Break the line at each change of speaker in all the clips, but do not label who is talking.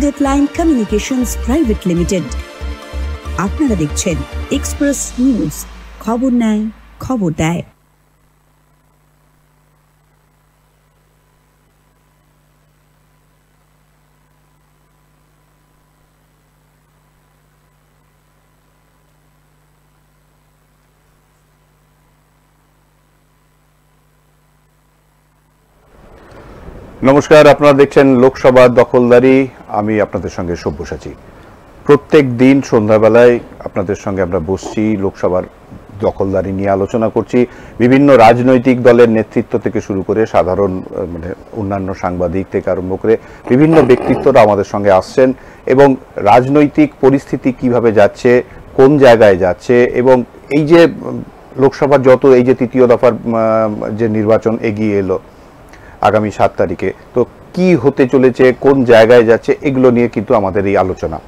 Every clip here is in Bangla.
Headline communications private limited. আপনারা দেখছেন এক্সপ্রেস নিউজ, খবর নেয়, খবর দেয়।
নমস্কার, আপনারা দেখছেন লোকসভা দখলদারি। আমি আপনাদের সঙ্গে সব্যসাচী। প্রত্যেক দিন সন্ধ্যাবেলায় আপনাদের সঙ্গে আমরা বসছি, লোকসভার দখলদারি নিয়ে আলোচনা করছি। বিভিন্ন রাজনৈতিক দলের নেতৃত্ব থেকে শুরু করে সাধারণ অন্যান্য সাংবাদিক থেকে আরম্ভ করে বিভিন্ন ব্যক্তিত্বরা আমাদের সঙ্গে আসছেন এবং রাজনৈতিক পরিস্থিতি কিভাবে যাচ্ছে, কোন জায়গায় যাচ্ছে এবং এই যে লোকসভার যত এই যে তৃতীয় দফার যে নির্বাচন এগিয়ে এলো আগামী 7 তারিখে, তো কি হতে চলেছে, কোন জায়গায় যাচ্ছে, এগুলো নিয়ে কিন্তু আমাদের এই আলোচনা।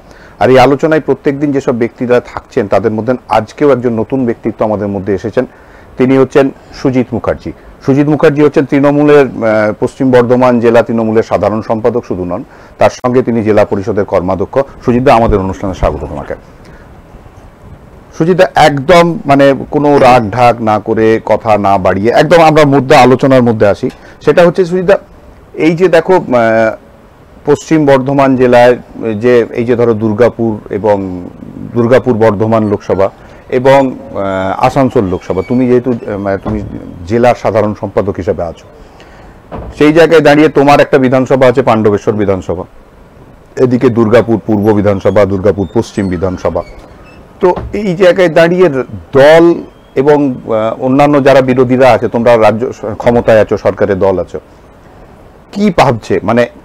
আর এই আলোচনায় প্রত্যেকদিন যেসব ব্যক্তিরা থাকছেন তাদের মধ্যে আজকেও একজন নতুন ব্যক্তিত্ব আমাদের মধ্যে এসেছেন। তিনি হচ্ছেন সুজিত মুখার্জি। সুজিত মুখার্জি হচ্ছেন তৃণমূলের পশ্চিম বর্ধমান জেলা তৃণমূলের সাধারণ সম্পাদক শুধু নন, তার সঙ্গে তিনি জেলা পরিষদের কর্মাধ্যক্ষ। সুজিতদা, আমাদের অনুষ্ঠানে স্বাগত তোমাকে। সুজিতদা, একদম কোনো রাগ ঢাক না করে, কথা না বাড়িয়ে একদম আমরা মুদ্রা আলোচনার মধ্যে আসি। সেটা হচ্ছে সুজিতদা, এই যে দেখো পশ্চিম বর্ধমান জেলায় যে এই যে ধরো দুর্গাপুর বর্ধমান লোকসভা এবং আসানসোল লোকসভা, তুমি যেহেতু তুমি জেলার সাধারণ সম্পাদক হিসেবে আছো, সেই জায়গায় দাঁড়িয়ে তোমার একটা বিধানসভা আছে পাণ্ডবেশ্বর বিধানসভা, এদিকে দুর্গাপুর পূর্ব বিধানসভা, দুর্গাপুর পশ্চিম বিধানসভা। তো এই জায়গায় দাঁড়িয়ে দল এবং অন্যান্য যারা বিরোধীরা আছে, তোমরা রাজ্য ক্ষমতায় আছো, সরকারের দল আছো, কি ভাবছে,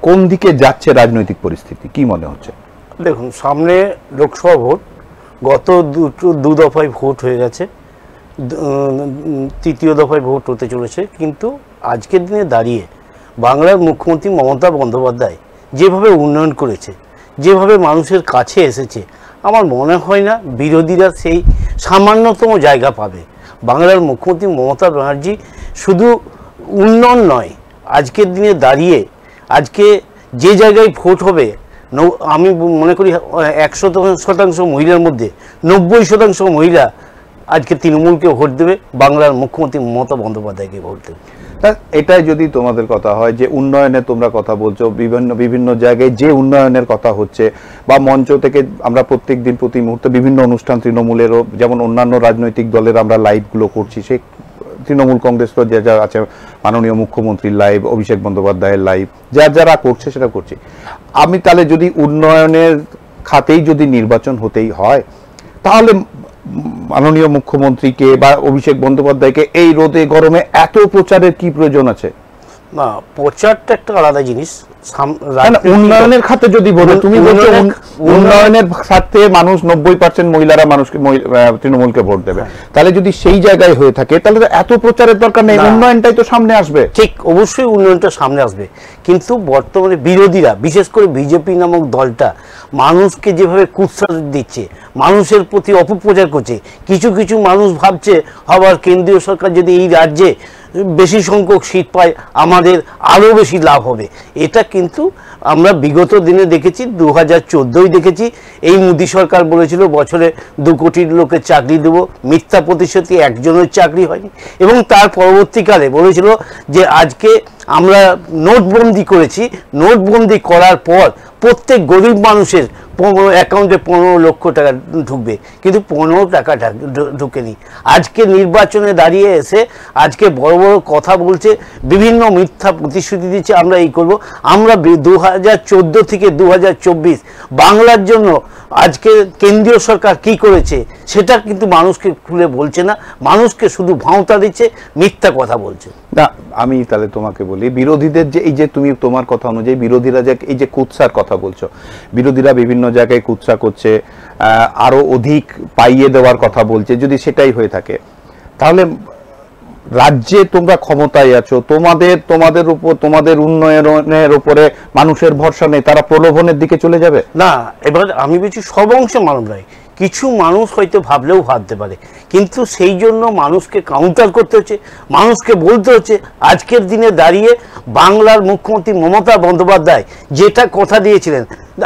কোন দিকে যাচ্ছে রাজনৈতিক পরিস্থিতি, কি মনে হচ্ছে?
দেখুন, সামনে লোকসভা ভোট, গত দু দফায় ভোট হয়ে গেছে, তৃতীয় দফায় ভোট হতে চলেছে। কিন্তু আজকের দিনে দাঁড়িয়ে বাংলার মুখ্যমন্ত্রী মমতা বন্দ্যোপাধ্যায় যেভাবে উন্নয়ন করেছে, যেভাবে মানুষের কাছে এসেছে, আমার মনে হয় না বিরোধীরা সেই সামান্যতম জায়গা পাবে। বাংলার মুখ্যমন্ত্রী মমতা ব্যানার্জি শুধু উন্নয়ন নয়, আজকের দিনে দাঁড়িয়ে আজকে যে জায়গায় ভোট হবে, আমি মনে করি 100% মহিলার মধ্যে 90% মহিলা আজকে তৃণমূলকে ভোট দেবে, বাংলার মুখ্যমন্ত্রী মমতা বন্দ্যোপাধ্যায়কে ভোট দেবে।
এটাই যদি তোমাদের কথা হয় যে উন্নয়নের তোমরা কথা বলছো, বিভিন্ন জায়গায় যে উন্নয়নের কথা হচ্ছে, বা মঞ্চ থেকে আমরা প্রত্যেক দিন প্রতি মুহূর্তে বিভিন্ন অনুষ্ঠান তৃণমূলেরও, যেমন অন্যান্য রাজনৈতিক দলের আমরা লাইভগুলো করছি, সেই তৃণমূল কংগ্রেসের যা আছে, মাননীয় মুখ্যমন্ত্রীর লাইভ, অভিষেক বন্দ্যোপাধ্যায়ের লাইভ, যারা করছে সেটা করছি। আমি তাহলে যদি উন্নয়নের খাতেই যদি নির্বাচন হতেই হয়, তাহলে মাননীয় মুখ্যমন্ত্রীকে বা অভিষেক বন্দ্যোপাধ্যায়কে এই রোদে গরমে এত প্রচারের কি প্রয়োজন আছে?
না, প্রচারটা একটা আলাদা জিনিস।
উন্নয়নের খাতে যদি বলো, তুমি বলছো উন্নয়নের খাতে মানুষ 90% মহিলারা তৃণমূলকে ভোট দেবে, তাহলে যদি সেই জায়গায় হয়ে থাকে তাহলে এত প্রচারের দরকার নেই, উন্নয়নটাই তো সামনে আসবে।
ঠিক, অবশ্যই উন্নয়নটা সামনে আসবে, কিন্তু বর্তমানে বিরোধীরা, বিশেষ করে বিজেপি নামক দলটা মানুষকে যেভাবে কুৎসার দিচ্ছে, মানুষের প্রতি অপপ্রচার করছে। কিছু মানুষ ভাবছে আবার কেন্দ্রীয় সরকার যদি এই রাজ্যে বেশি সংখ্যক সিট পায় আমাদের আরও বেশি লাভ হবে। এটা কিন্তু আমরা বিগত দিনে দেখেছি, 2014 দেখেছি, এই মোদী সরকার বলেছিল বছরে 2 কোটি লোকের চাকরি দেবো, মিথ্যা প্রতিশ্রুতি, একজনের চাকরি হয়নি। এবং তার পরবর্তীকালে বলেছিল যে আজকে আমরা নোটবন্দি করেছি, নোটবন্দি করার পর প্রত্যেক গরিব মানুষের অ্যাকাউন্টে 15 লক্ষ টাকা ঢুকবে, কিন্তু 15 টাকা ঢুকেনি। আজকে নির্বাচনে দাঁড়িয়ে এসে আজকে বড় বড় কথা বলছে, বিভিন্ন মিথ্যা প্রতিশ্রুতি দিচ্ছে, আমরা এই করব। আমরা 2014 থেকে 2024 বাংলার জন্য আজকে কেন্দ্রীয় সরকার কি করেছে সেটা কিন্তু মানুষকে খুলে বলছে না, মানুষকে শুধু ভাঁওতা দিচ্ছে, মিথ্যা কথা বলছে।
না, আমি তাহলে তোমাকে বলি, বিরোধীদের যে এই যে তুমি তোমার কথা অনুযায়ী বিরোধীরা যে এই যে কুৎসার কথা বলছো, বিরোধীরা বিভিন্ন জায়গায় কুৎসা করছে, আরো অধিক পাইয়ে দেওয়ার কথা বলছে, যদি সেটাই হয়ে থাকে তাহলে রাজ্যে তোমরা ক্ষমতায় আছো, তোমাদের উপর, তোমাদের উন্নয়নের উপরে মানুষের ভরসা নেই, তারা প্রলোভনের দিকে চলে যাবে।
না, এবার আমি বলছি সব অংশে মানব নয়, কিছু মানুষ হয়তো ভাবলেও ভাবতে পারে, কিন্তু সেই জন্য মানুষকে কাউন্টার করতে হচ্ছে, মানুষকে বলতে হচ্ছে। আজকের দিনে দাঁড়িয়ে বাংলার মুখ্যমন্ত্রী মমতা বন্দ্যোপাধ্যায় যেটা কথা দিয়েছিলেন,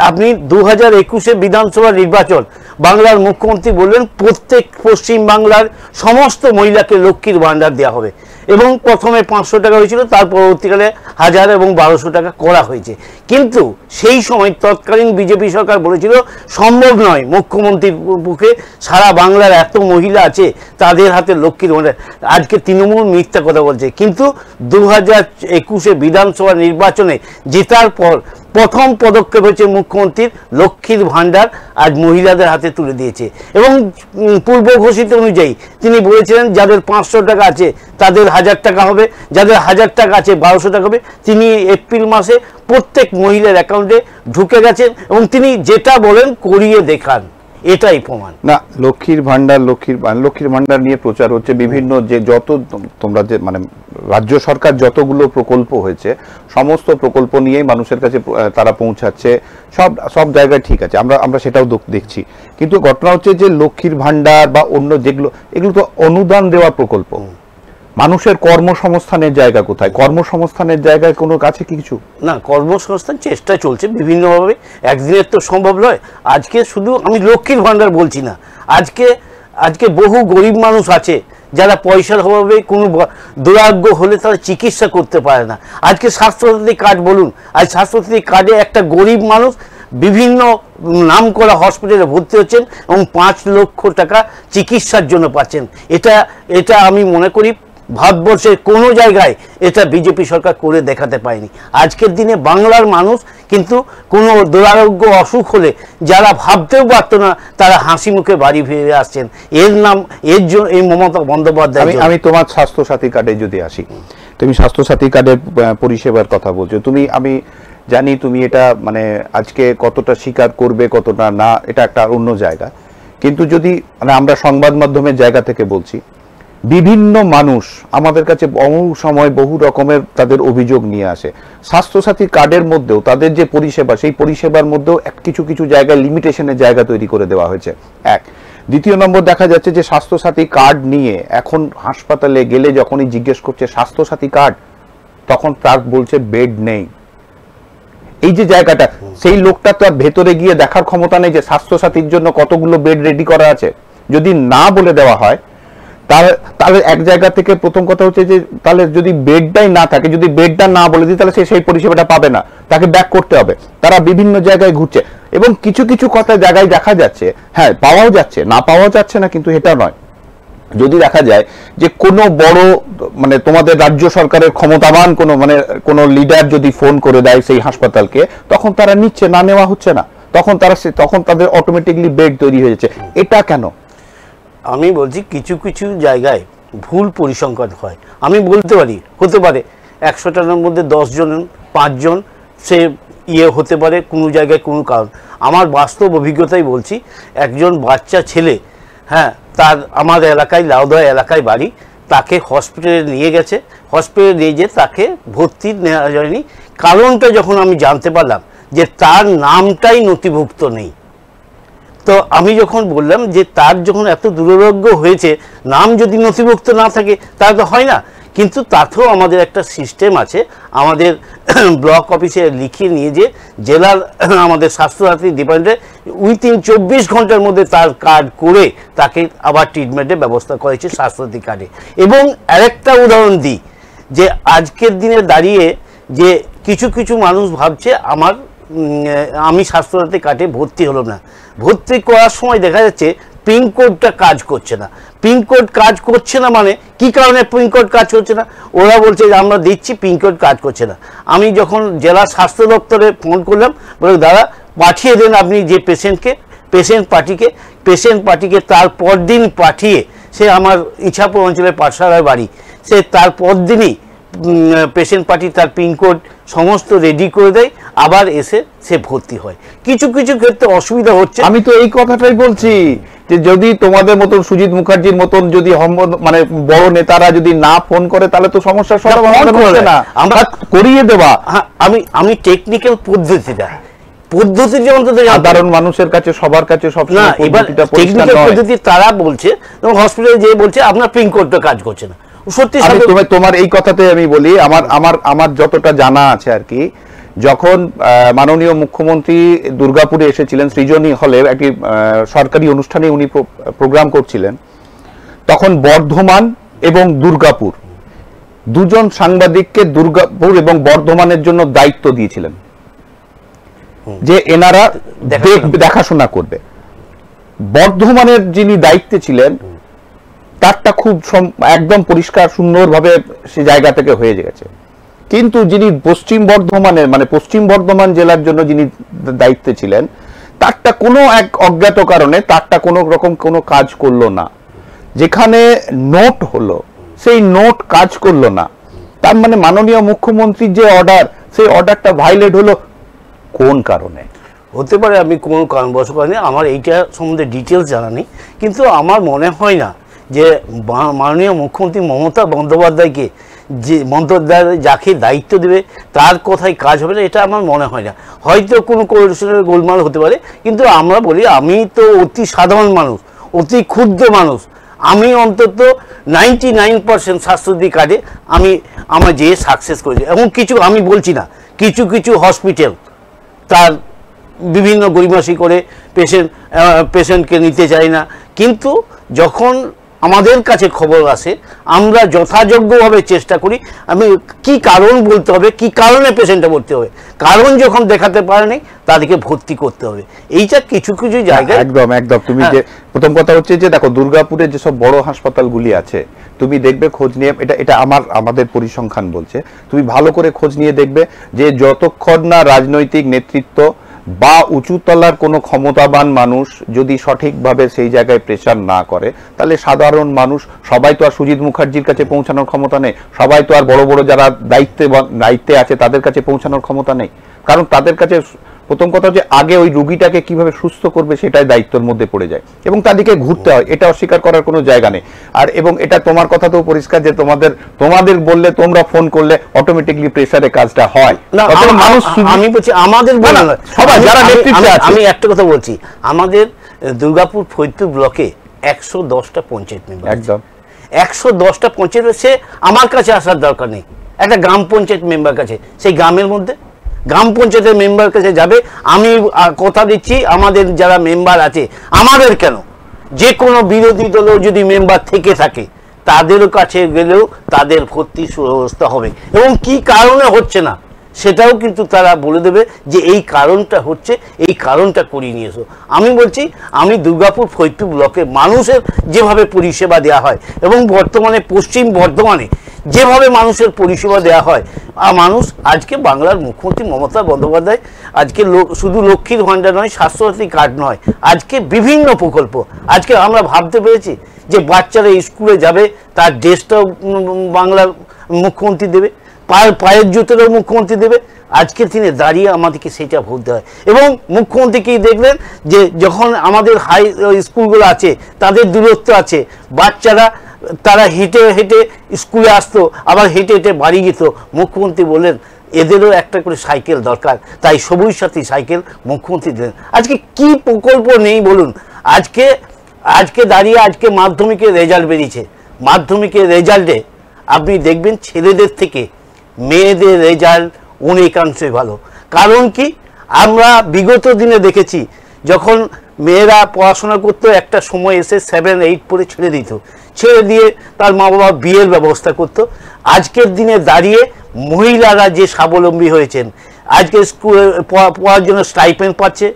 আপনি 2021-এ বিধানসভা নির্বাচন, বাংলার মুখ্যমন্ত্রী বললেন প্রত্যেক পশ্চিম বাংলার সমস্ত মহিলাকে লক্ষ্মীর ভাণ্ডার দেওয়া হবে, এবং প্রথমে 500 টাকা হয়েছিল, তার পরবর্তীকালে 1000 এবং 1200 টাকা করা হয়েছে। কিন্তু সেই সময় তৎকালীন বিজেপি সরকার বলেছিল সম্ভব নয়, মুখ্যমন্ত্রীর পক্ষে সারা বাংলার এত মহিলা আছে তাদের হাতে লক্ষ্মীর ভাণ্ডার। আজকে তৃণমূল মিথ্যা কথা বলছে, কিন্তু 2021-এ বিধানসভা নির্বাচনে জেতার পর প্রথম পদক্ষেপ হচ্ছে মুখ্যমন্ত্রীর লক্ষ্মীর ভাণ্ডার আজ মহিলাদের হাতে তুলে দিয়েছে। এবং পূর্ব ঘোষিত অনুযায়ী তিনি বলেছিলেন যাদের 500 টাকা আছে তাদের 1000 টাকা হবে, যাদের 1000 টাকা আছে 1200 টাকা হবে। তিনি এপ্রিল মাসে প্রত্যেক মহিলার অ্যাকাউন্টে ঢুকে গেছেন এবং তিনি যেটা বলেন করিয়ে দেখান, এটাই প্রমাণ।
না, লক্ষ্মীর ভাণ্ডার নিয়ে প্রচার হচ্ছে বিভিন্ন, যে যত তোমরা যে মানে রাজ্য সরকার যতগুলো প্রকল্প হয়েছে সমস্ত প্রকল্প নিয়েই মানুষের কাছে তারা পৌঁছাচ্ছে, সব জায়গায় ঠিক আছে, আমরা সেটাও দেখছি। কিন্তু ঘটনা হচ্ছে যে লক্ষ্মীর ভাণ্ডার বা অন্য যেগুলো, এগুলো তো অনুদান দেওয়া প্রকল্প। মানুষের কর্মসংস্থানের জায়গা কোথায়? কর্মসংস্থানের জায়গায় কোনো কাছে কিছু
না, কর্মসংস্থান চেষ্টা চলছে বিভিন্নভাবে, একদিনের তো সম্ভব নয়। আজকে শুধু আমি লক্ষ্মীর ভাণ্ডার বলছি না, আজকে বহু গরিব মানুষ আছে যারা পয়সার অভাবে কোনো দুরারোগ্য হলে তারা চিকিৎসা করতে পারে না। আজকে স্বাস্থ্যসাথী কার্ড বলুন, আজ স্বাস্থ্যসাথী কার্ডে একটা গরিব মানুষ বিভিন্ন নামকরা হসপিটালে ভর্তি হচ্ছেন এবং 5 লক্ষ টাকা চিকিৎসার জন্য পাচ্ছেন। এটা আমি মনে করি ভারতবর্ষের কোনো জায়গায় এটা বিজেপি সরকার করে দেখাতে পায়নি। আজকের দিনে বাংলার মানুষ কিন্তু কোনো দুরারোগ্য অসুখ হলে যারা ভাবতেও পারত না তারা হাসি মুখে বাড়ি ফিরে আসছেন। এর জন্য এই মমতা বন্দ্যোপাধ্যায়।
আমি তোমার স্বাস্থ্যসাথী কার্ডে যদি আসি, তুমি স্বাস্থ্যসাথী কার্ডের পরিষেবার কথা বলছো, আমি জানি তুমি এটা মানে আজকে কতটা স্বীকার করবে কতটা না, এটা একটা অন্য জায়গা। কিন্তু যদি মানে আমরা সংবাদ মাধ্যমের জায়গা থেকে বলছি, বিভিন্ন মানুষ আমাদের কাছে বহু সময় বহু রকমের তাদের অভিযোগ নিয়ে আসে। স্বাস্থ্যসাথী কার্ডের মধ্যেও তাদের যে পরিষেবা, সেই পরিষেবার মধ্যেও কিছু জায়গায় লিমিটেশনের জায়গা তৈরি করে দেওয়া হয়েছে। দ্বিতীয় নম্বর, দেখা যাচ্ছে যে স্বাস্থ্যসাথী কার্ড নিয়ে এখন হাসপাতালে গেলে যখনই জিজ্ঞেস করছে স্বাস্থ্যসাথী কার্ড, তখন তার বলছে বেড নেই। এই যে জায়গাটা, সেই লোকটা তো আর ভেতরে গিয়ে দেখার ক্ষমতা নেই যে স্বাস্থ্যসাথীর জন্য কতগুলো বেড রেডি করা আছে। যদি না বলে দেওয়া হয় তাহলে এক জায়গা থেকে প্রথম কথা হচ্ছে যে তাহলে যদি বেডটাই না থাকে, যদি বেডটা না বলে দিই, তাহলে সে সেই পরিষেবাটা পাবে না, তাকে ব্যাক করতে হবে। তারা বিভিন্ন জায়গায় ঘুরছে এবং কিছু কথা জায়গায় দেখা যাচ্ছে, হ্যাঁ পাওয়াও যাচ্ছে, না পাওয়া যাচ্ছে না, কিন্তু এটা নয়। যদি দেখা যায় যে কোনো বড় মানে তোমাদের রাজ্য সরকারের ক্ষমতাবান কোনো লিডার যদি ফোন করে দেয় সেই হাসপাতালকে, তখন তারা নিচ্ছে, না নেওয়া হচ্ছে না, তখন তাদের অটোমেটিকলি বেড তৈরি হয়ে যাচ্ছে। এটা কেন?
আমি বলছি কিছু জায়গায় ভুল পরিসংখ্যান হয়। আমি বলতে পারি হতে পারে 100টার মধ্যে 10 জন 5 জন সে হতে পারে কোনো জায়গায় কোনো কারণ। আমার বাস্তব অভিজ্ঞতাই বলছি, একজন বাচ্চা ছেলে, হ্যাঁ, তার আমার এলাকায় লাউদহ এলাকায় বাড়ি, তাকে হসপিটালে নিয়ে গেছে, হসপিটালে নিয়ে যেয়ে তাকে ভর্তি নেওয়া যায়নি। কারণটা যখন আমি জানতে পারলাম যে তার নামটাই নথিভুক্ত নেই, তো আমি যখন বললাম যে তার যখন এত দুরারোগ্য হয়েছে, নাম যদি নথিভুক্ত না থাকে তাহলে তো হয় না। কিন্তু তাতেও আমাদের একটা সিস্টেম আছে, আমাদের ব্লক অফিসে লিখিয়ে নিয়ে যে জেলার আমাদের স্বাস্থ্যসাথী ডিপার্টমেন্টে উইথিন 24 ঘন্টার মধ্যে তার কার্ড করে তাকে আবার ট্রিটমেন্টের ব্যবস্থা করেছে স্বাস্থ্যসাথী কার্ডে। এবং আরেকটা উদাহরণ দিই, যে আজকের দিনে দাঁড়িয়ে যে কিছু মানুষ ভাবছে আমি স্বাস্থ্যসাথী কার্ডে ভর্তি হলাম না, ভর্তি করার সময় দেখা যাচ্ছে পিনকোডটা কাজ করছে না। পিনকোড কাজ করছে না মানে কি কারণে পিনকোড কাজ করছে না? ওরা বলছে যে আমরা দিচ্ছি, পিনকোড কাজ করছে না। আমি যখন জেলা স্বাস্থ্য দপ্তরে ফোন করলাম, বলে দাদা পাঠিয়ে দেন আপনি যে পেশেন্ট পার্টিকে তার পরদিন পাঠিয়ে, সে আমার ইছাপুর অঞ্চলের পাঠশালার বাড়ি, সে তার পরদিনই পেশেন্ট পার্টি তার পিনকোড সমস্ত রেডি করে দেয়, আবার এসে সে ভর্তি হয়। কিছু ক্ষেত্রে অসুবিধা হচ্ছে। আমি তো এই কথাটাই বলছি যে যদি তোমাদের মতন সুজিত মুখার্জির মতন যদি মানে বড় নেতারা যদি না ফোন করে, তাহলে তো সমস্যার সমাধান হবে না। আমরা করিয়ে দেওয়া, আমি টেকনিক্যাল পদ্ধতিটা অন্তত
সাধারণ মানুষের কাছে সবার কাছে সব
না। এবার টেকনিক্যাল পদ্ধতি তারা বলছে, এবং হসপিটালে যে বলছে আপনার পিনকোডটা কাজ করছে না। সত্যি
তোমার এই কথাতে আমি বলি, আমার যতটা জানা আছে আর কি, যখন মাননীয় মুখ্যমন্ত্রী দুর্গাপুরে এসেছিলেন সৃজনী হলে একটি সরকারি অনুষ্ঠানে উনি প্রোগ্রাম করছিলেন, তখন বর্ধমান এবং দুর্গাপুর দুজন সাংবাদিককে দুর্গাপুর এবং বর্ধমানের জন্য দায়িত্ব দিয়েছিলেন যে এনারা দেখাশোনা করবে। বর্ধমানের যিনি দায়িত্বে ছিলেন তারটা খুব একদম পরিষ্কার সুন্দরভাবে সে জায়গা থেকে হয়ে গেছে, কিন্তু যিনি পশ্চিম বর্ধমানের মানে পশ্চিম বর্ধমান জেলার জন্য যিনি দায়িত্বে ছিলেন তারটা কোনো এক অজ্ঞাত কারণে তারটা কোনো রকম কোনো কাজ করলো না। যেখানে নোট হলো সেই নোট কাজ করলো না, তার মানে মাননীয় মুখ্যমন্ত্রীর যে অর্ডার সেই অর্ডারটা ভাইলেট হলো কোন কারণে
হতে পারে, আমি কোনো কারণবশ করিনি, আমার এইটা সম্বন্ধে ডিটেলস জানা নেই, কিন্তু আমার মনে হয় না যে মাননীয় মুখ্যমন্ত্রী মমতা বন্দ্যোপাধ্যায়কে যাকে দায়িত্ব দেবে তার কথায় কাজ হবে না, এটা আমার মনে হয় না। হয়তো কোনো কোঅর্ডিনেশনের গোলমাল হতে পারে, কিন্তু আমরা বলি আমি তো অতি সাধারণ মানুষ, অতি ক্ষুদ্র মানুষ, আমি অন্তত 99% স্বাস্থ্যসাথী কার্ডে আমার যে সাকসেস করেছি। এবং কিছু আমি বলছি না, কিছু হসপিটাল তার বিভিন্ন গরিমাসি করে পেশেন্টকে নিতে চায় না, কিন্তু যখন আমাদের কাছে খবর আসে আমরা যথাযোগ্যভাবে চেষ্টা করি। আমি কি কারণ বলতে হবে, কি কারণে পেশেন্টটা ভর্তি হবে, কারণ যখন দেখাতে পারেনি তাদেরকে ভর্তি করতে হবে। এইটা কিছু জায়গায়
একদম তুমি যে প্রথম কথা হচ্ছে যে দেখো দুর্গাপুরে যেসব বড় হাসপাতালগুলি আছে তুমি দেখবে খোঁজ নিয়ে, এটা আমাদের পরিসংখ্যান বলছে, তুমি ভালো করে খোঁজ নিয়ে দেখবে যে যতক্ষণ না রাজনৈতিক নেতৃত্ব বা উঁচুতলার কোনো ক্ষমতাবান মানুষ যদি সঠিকভাবে সেই জায়গায় প্রেসার না করে, তাহলে সাধারণ মানুষ সবাই তো আর সুজিত মুখার্জির কাছে পৌঁছানোর ক্ষমতা নেই, সবাই তো আর বড় বড় যারা দায়িত্বে আছে তাদের কাছে পৌঁছানোর ক্ষমতা নেই। কারণ তাদের কাছে প্রথম কথা যে আগে ওই রুগীটাকে কিভাবে সুস্থ করবে সেটাই দায়িত্বের মধ্যে পড়ে যায়, এবং তাদেরকে ঘুরতে হয়, এটা অস্বীকার করার কোনো জায়গা নেই। আর এবং এটা তোমার কথাতেও পরিষ্কার যে তোমাদের বললে, তোমরা ফোন করলে অটোমেটিকলি প্রেসারে কাজটা হয়।
আমি বলছি আমাদের সবাই যারা নেতৃত্বে আছে, আমি একটা কথা বলছি, আমাদের দুর্গাপুর ফরিদপুর ব্লকে 110টা পঞ্চায়েত মেম্বার,
একদম
110টা পঞ্চায়েত, সে আমার কাছে আসার দরকার নেই, একটা গ্রাম পঞ্চায়েত মেম্বার কাছে, সেই গ্রামের মধ্যে গ্রাম পঞ্চায়েতের মেম্বার কাছে যাবে। আমি কথা দিচ্ছি আমাদের যারা মেম্বার আছে, আমাদের কেন যে কোনো বিরোধী দলেও যদি মেম্বার থেকে থাকে তাদেরও কাছে গেলেও তাদের ভর্তি সুব্যবস্থা হবে, এবং কি কারণে হচ্ছে না সেটাও কিন্তু তারা বলে দেবে যে এই কারণটা হচ্ছে, এই কারণটা করিয়ে নিয়ে এসো। আমি বলছি আমি দুর্গাপুর ফরিদপুর ব্লকে মানুষের যেভাবে পরিষেবা দেওয়া হয় এবং বর্তমানে পশ্চিম বর্ধমানে যেভাবে মানুষের পরিষেবা দেওয়া হয়, মানুষ আজকে বাংলার মুখ্যমন্ত্রী মমতা বন্দ্যোপাধ্যায় আজকে শুধু লক্ষ্মীর ভাণ্ডার নয়, স্বাস্থ্যসাথী কার্ড নয়, আজকে বিভিন্ন প্রকল্প, আজকে আমরা ভাবতে পেরেছি যে বাচ্চারা স্কুলে যাবে তার ড্রেসটাও বাংলার মুখ্যমন্ত্রী দেবে, পায়ের জুতোটাও মুখ্যমন্ত্রী দেবে। আজকের দিনে দাঁড়িয়ে আমাদেরকে সেটা ভুলতে হয়। এবং মুখ্যমন্ত্রী কি দেখলেন যে যখন আমাদের হাই স্কুলগুলো আছে তাদের দূরত্ব আছে, বাচ্চারা তারা হেঁটে হেঁটে স্কুলে আসতো, আবার হেঁটে হেঁটে বাড়ি যেত, মুখ্যমন্ত্রী বললেন এদেরও একটা করে সাইকেল দরকার, তাই সবুজ সাথী সাইকেল মুখ্যমন্ত্রী দিলেন। আজকে কি প্রকল্প নেই বলুন। আজকে দাঁড়িয়ে আজকে মাধ্যমিকের রেজাল্ট বেরিয়েছে, মাধ্যমিকের রেজাল্টে আপনি দেখবেন ছেলেদের থেকে মেয়েদের রেজাল্ট অনেকাংশই ভালো। কারণ কি, আমরা বিগত দিনে দেখেছি যখন মেয়েরা পড়াশোনা করতো একটা সময় এসে 7-8 পরে ছেড়ে দিত, ছেড়ে দিয়ে তার মা বাবা বিয়ের ব্যবস্থা করত। আজকের দিনে দাঁড়িয়ে মহিলারা যে স্বাবলম্বী হয়েছেন, আজকে স্কুলে পড়ার জন্য স্টাইপেন্ড পাচ্ছে,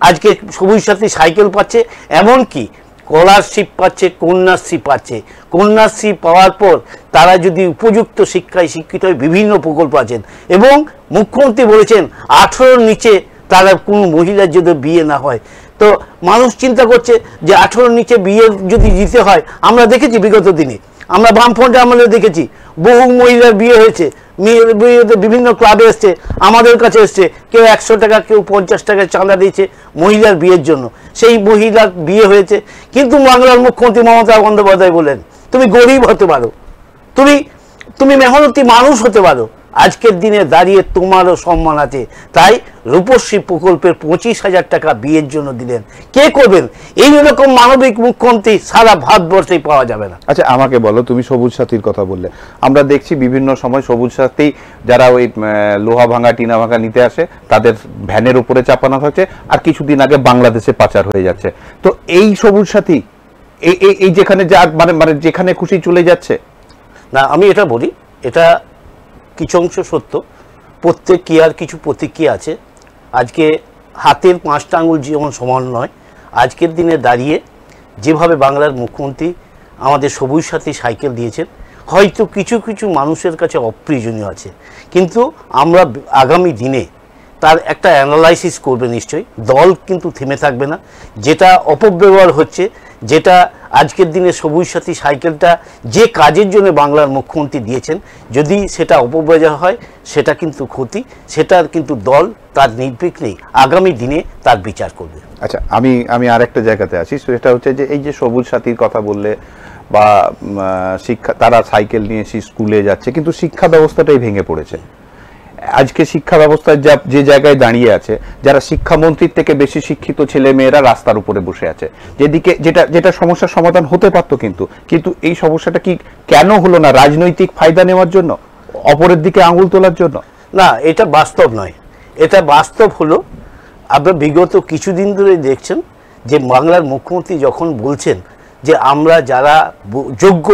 আজকে সবুজ সাথী সাইকেল পাচ্ছে, এমনকি স্কলারশিপ পাচ্ছে, কন্যাশ্রী পাচ্ছে। কন্যাশ্রী পাওয়ার পর তারা যদি উপযুক্ত শিক্ষায় শিক্ষিত হয়, বিভিন্ন প্রকল্প আছেন। এবং মুখ্যমন্ত্রী বলেছেন 18-র নিচে তারা কোনো মহিলার যদি বিয়ে না হয়, তো মানুষ চিন্তা করছে যে 18-র নিচে বিয়ে যদি দিতে হয়, আমরা দেখেছি বিগত দিনে, আমরা বামফ্রন্টে আমলে দেখেছি বহু মহিলার বিয়ে হয়েছে, মেয়ের বিয়েতে বিভিন্ন ক্লাবে এসছে, আমাদের কাছে এসছে, কেউ 100 টাকা কেউ 50 টাকা চাঁদা দিয়েছে মহিলার বিয়ের জন্য, সেই মহিলার বিয়ে হয়েছে। কিন্তু বাংলার মুখ্যমন্ত্রী মমতা বন্দ্যোপাধ্যায় বলেন তুমি গরিব হতে পারো, তুমি মেহনতি মানুষ হতে পারো, আজকের দিনে দাঁড়িয়ে তোমারও সম্মান আছে। তাই রূপশ্রী প্রকল্পের 25,000 টাকা বিয়ের জন্য দিলেন। কে করবেন? এইরকম মানবিক মুখ্যমন্ত্রী সারা ভারতবর্ষেই পাওয়া যাবে না।
আচ্ছা আমাকে বলো, তুমি সবুজ সাথীর কথা বললে, আমরা দেখছি বিভিন্ন সময় সবুজ সাথী যারা ওই লোহা ভাঙা টিনা ভাঙা নিতে আসে তাদের ভ্যানের উপরে চাপানো হচ্ছে, আর কিছুদিন আগে বাংলাদেশে পাচার হয়ে যাচ্ছে। তো এই সবুজ সাথী এই যেখানে যা মানে যেখানে খুশি চলে যাচ্ছে
না। আমি এটা বলি, এটা কিছু অংশ সত্য, প্রত্যেক ক্রিয়ার কিছু প্রতিক্রিয়া আছে। আজকে হাতের 5টা আঙুল যেমন সমান নয়, আজকের দিনে দাঁড়িয়ে যেভাবে বাংলার মুখ্যমন্ত্রী আমাদের সবুজ সাথী সাইকেল দিয়েছেন, হয়তো কিছু কিছু মানুষের কাছে অপ্রয়োজনীয় আছে, কিন্তু আমরা আগামী দিনে তার একটা অ্যানালাইসিস করবে নিশ্চয়ই। দল কিন্তু থেমে থাকবে না। যেটা অপব্যবহার হচ্ছে, যেটা আজকের দিনে সবুজ সাথী সাইকেলটা যে কাজের জন্য বাংলার মুখ্যমন্ত্রী দিয়েছেন, যদি সেটা অপব্যবহার হয় সেটা কিন্তু ক্ষতি, সেটার কিন্তু দল তার নির্বিঘ্নেই আগামী দিনে তার বিচার করবে।
আচ্ছা আমি আরেকটা জায়গাতে আছি, সেটা হচ্ছে যে এই যে সবুজ সাথীর কথা বললে বা শিক্ষা, তারা সাইকেল নিয়ে স্কুলে যাচ্ছে, কিন্তু শিক্ষা ব্যবস্থাটাই ভেঙে পড়েছে। আজকে শিক্ষা ব্যবস্থায় যে জায়গায় দাঁড়িয়ে আছে, যারা শিক্ষামন্ত্রীর থেকে বেশি শিক্ষিত ছেলে মেয়েরা রাস্তার উপরে বসে আছে, যেদিকে যেটা সমস্যার সমাধান হতে পারতো, কিন্তু এই সমস্যাটা কি কেন হলো না? রাজনৈতিক ফায়দা নেওয়ার জন্য, অপরের দিকে আঙুল তোলার জন্য?
না, এটা বাস্তব নয়। এটা বাস্তব হলো, আপনার বিগত কিছুদিন ধরে দেখছেন যে বাংলার মুখ্যমন্ত্রী যখন বলছেন যে আমরা যারা যোগ্য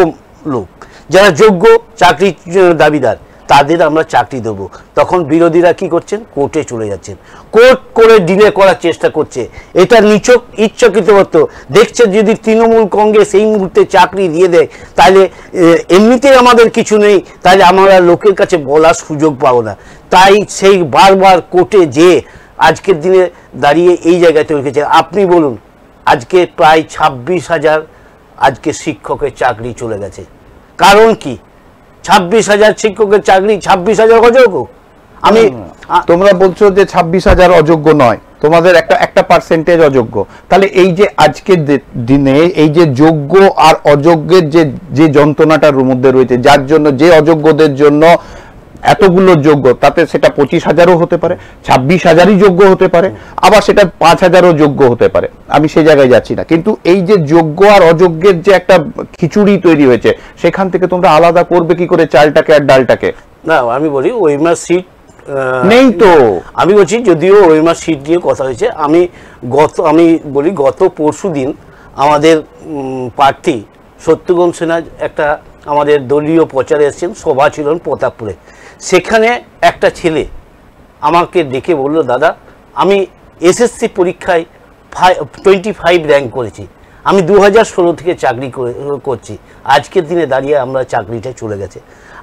লোক, যারা যোগ্য চাকরির দাবিদার, তাদের আমরা চাকরি দেবো, তখন বিরোধীরা কি করছেন? কোর্টে চলে যাচ্ছেন, কোর্ট করে ডিলে করার চেষ্টা করছে। এটা নিছক ইচ্ছাকৃতবদ্ধ। দেখছে যদি তৃণমূল কংগ্রেস এই মুহূর্তে চাকরি দিয়ে দেয়, তাহলে এমনিতেই আমাদের কিছু নেই, তাহলে আমরা লোকের কাছে বলার সুযোগ পাবো না। তাই সেই বারবার কোর্টে যেয়ে আজকের দিনে দাঁড়িয়ে এই জায়গাতে রেখেছে। আপনি বলুন, আজকে প্রায় 26,000 আজকে শিক্ষকের চাকরি চলে গেছে। কারণ কি? 26,000 শিক্ষকের চাকরি, 26,000 অযোগ্য।
তোমরা বলছো যে 26,000 অযোগ্য নয়, তোমাদের একটা পার্সেন্টেজ অযোগ্য। তাহলে এই যে আজকের দিনে এই যে যোগ্য আর অযোগ্যের যে যন্ত্রণাটার মধ্যে রয়েছে, যার জন্য যে অযোগ্যদের জন্য এতগুলো যোগ্য, তাতে সেটা 25,000ও হতে পারে, 26,000ই যোগ্য হতে পারে, আবার সেটা 5,000ও যোগ্য হতে পারে। আমি সেই জায়গায় যাচ্ছি না, কিন্তু এই যে যোগ্য আর অযোগ্যের যে একটা খিচুড়ি তৈরি হয়েছে, সেখান থেকে তোমরা আলাদা করবে কি করে চালটাকে আর ডালটাকে?
না, আমি বলি ওএমআর সিট
নেই তো।
আমি বলছি, যদিও ওএমআর সিট নিয়ে কথা হয়েছে, আমি বলি গত পরশুদিন আমাদের প্রার্থী সত্যগণ সিনহা একটা আমাদের দলীয় প্রচারে এসেছেন, সভা ছিল প্রতাপপুরে। সেখানে একটা ছেলে আমাকে ডেকে বলল, দাদা আমি এসএসসি পরীক্ষায় 25 র্যাঙ্ক করেছি, আমি 2016 থেকে চাকরি করছি, আজকের দিনে দাঁড়িয়ে আমরা চাকরিটা চলে গেছে।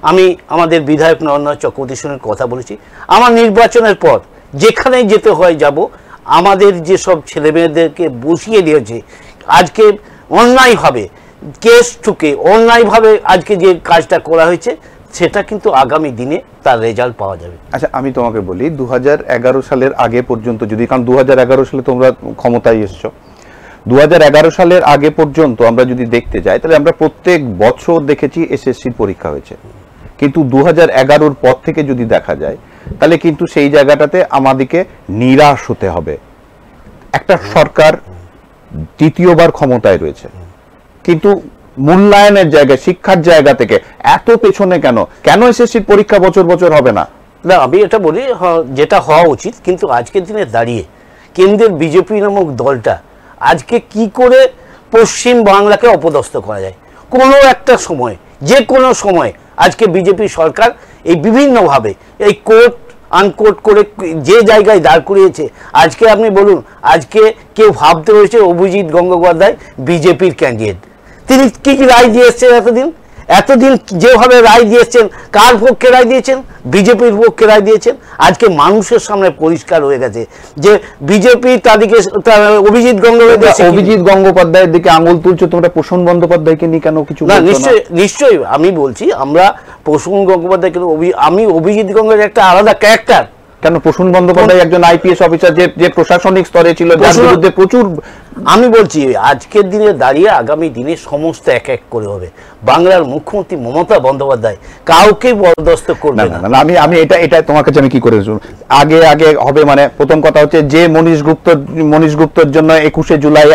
আমি আমাদের বিধায়ক নরেন্দ্র চক্রবর্তীর সঙ্গে কথা বলেছি, আমার নির্বাচনের পর যেখানেই যেতে হয় যাব। আমাদের যেসব ছেলেমেয়েদেরকে বসিয়ে দিয়েছে আজকে অন্যায়ভাবে, কেস ঠুকে অন্যায়ভাবে আজকে যে কাজটা করা হয়েছে, সেটা কিন্তু আগামী দিনে তার রেজাল্ট পাওয়া যাবে।
আচ্ছা আমি তোমাকে বলি, 2011 সালের আগে পর্যন্ত যদি, কারণ 2011 সালে তোমরা ক্ষমতায় এসছো, 2011 সালের আগে পর্যন্ত আমরা যদি দেখতে যাই, তাহলে আমরা প্রত্যেক বছর দেখেছি এসএসসির পরীক্ষা হয়েছে। কিন্তু 2011-র পর থেকে যদি দেখা যায়, তাহলে কিন্তু সেই জায়গাটাতে আমাদেরকে নিরাশ হতে হবে। একটা সরকার দ্বিতীয়বার ক্ষমতায় রয়েছে, কিন্তু মূল্যায়নের জায়গায়, শিক্ষার জায়গা থেকে এত পেছনে কেন এসএসসির পরীক্ষা বছর বছর হবে না?
না, আমি এটা বলি যেটা হওয়া উচিত, কিন্তু আজকের দিনে দাঁড়িয়ে কেন্দ্রের বিজেপি নামক দলটা আজকে কি করে পশ্চিম বাংলাকে অপদস্থ করা যায়, কোনো একটা সময়, যে কোনো সময় আজকে বিজেপি সরকার এই বিভিন্নভাবে এই কোর্ট আনকোর্ট করে যে জায়গায় দাঁড় করিয়েছে। আজকে আপনি বলুন, আজকে কেউ ভাবতে হয়েছে অভিজিৎ গঙ্গোপাধ্যায় বিজেপির ক্যান্ডিডেট, তিনি কি রায় দিয়ে এসছেন এতদিন যেভাবে রায় দিয়েছেন, কার পক্ষে রায় দিয়েছেন? বিজেপির পক্ষে রায় দিয়েছেন। আজকে মানুষের সামনে পরিষ্কার হয়ে গেছে যে বিজেপি তাদেরকে, অভিজিৎ
গঙ্গোপাধ্যায়ের দিকে আঙুল তুলছো তোমরা, প্রসূন বন্দ্যোপাধ্যায়কে নিয়ে কেন কিছু?
না, নিশ্চয়ই আমি বলছি, আমরা প্রসূন গঙ্গোপাধ্যায়, আমি অভিজিৎ গঙ্গোপাধ্যায় একটা আলাদা ক্যারেক্টার।
কেন? প্রসূন বন্দ্যোপাধ্যায় একজন আইপিএস অফিসার, যে প্রশাসনিক স্তরে ছিল, যার বিরুদ্ধে প্রচুর
আমি বলছি আজকের দিনে দাঁড়িয়ে আগামী দিনে সমস্ত এক এক করে হবে। বাংলার মুখ্যমন্ত্রী মমতা বন্দ্যোপাধ্যায় কাউকে বরদাস্ত করবে না।
আমি আমি এটা তোমার কাছে আমি কি করে আগে আগে হবে, মানে প্রথম কথা হচ্ছে যে মনীষ গুপ্তর জন্য 21শে জুলাই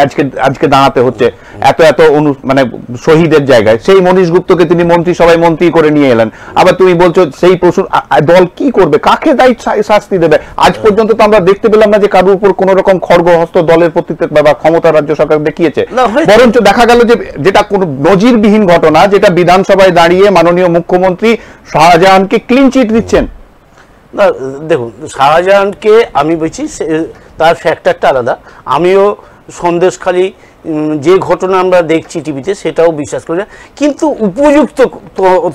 আজকে দাঁড়াতে হচ্ছে এত এত মানে শহীদের জায়গায়, সেই মনীষ গুপ্তকে তিনি মন্ত্রিসভায় মন্ত্রী করে নিয়ে এলেন। আবার তুমি বলছো সেই প্রশ্ন দল কি করবে, কাকে দায়ী শাস্তি দেবে? আজ পর্যন্ত তো আমরা দেখতে পেলাম না যে কারোর উপর কোন রকম খড়গহস্ত দলের প্রত্যেক বা ক্ষমতা রাজ্য সরকার দেখিয়েছে, বরঞ্চ দেখা গেল যে যেটা কোন নজিরবিহীন ঘটনা, যেটা বিধানসভায় দাঁড়িয়ে মাননীয় মুখ্যমন্ত্রী শাহজাহানকে ক্লিন চিট দিচ্ছেন।
না দেখুন, শাহজাহানকে আমি বলছি তার ফ্যাক্টরটা আলাদা। আমিও সন্দেশখালী যে ঘটনা আমরা দেখছি টিভিতে সেটাও বিশ্বাস করি না, কিন্তু উপযুক্ত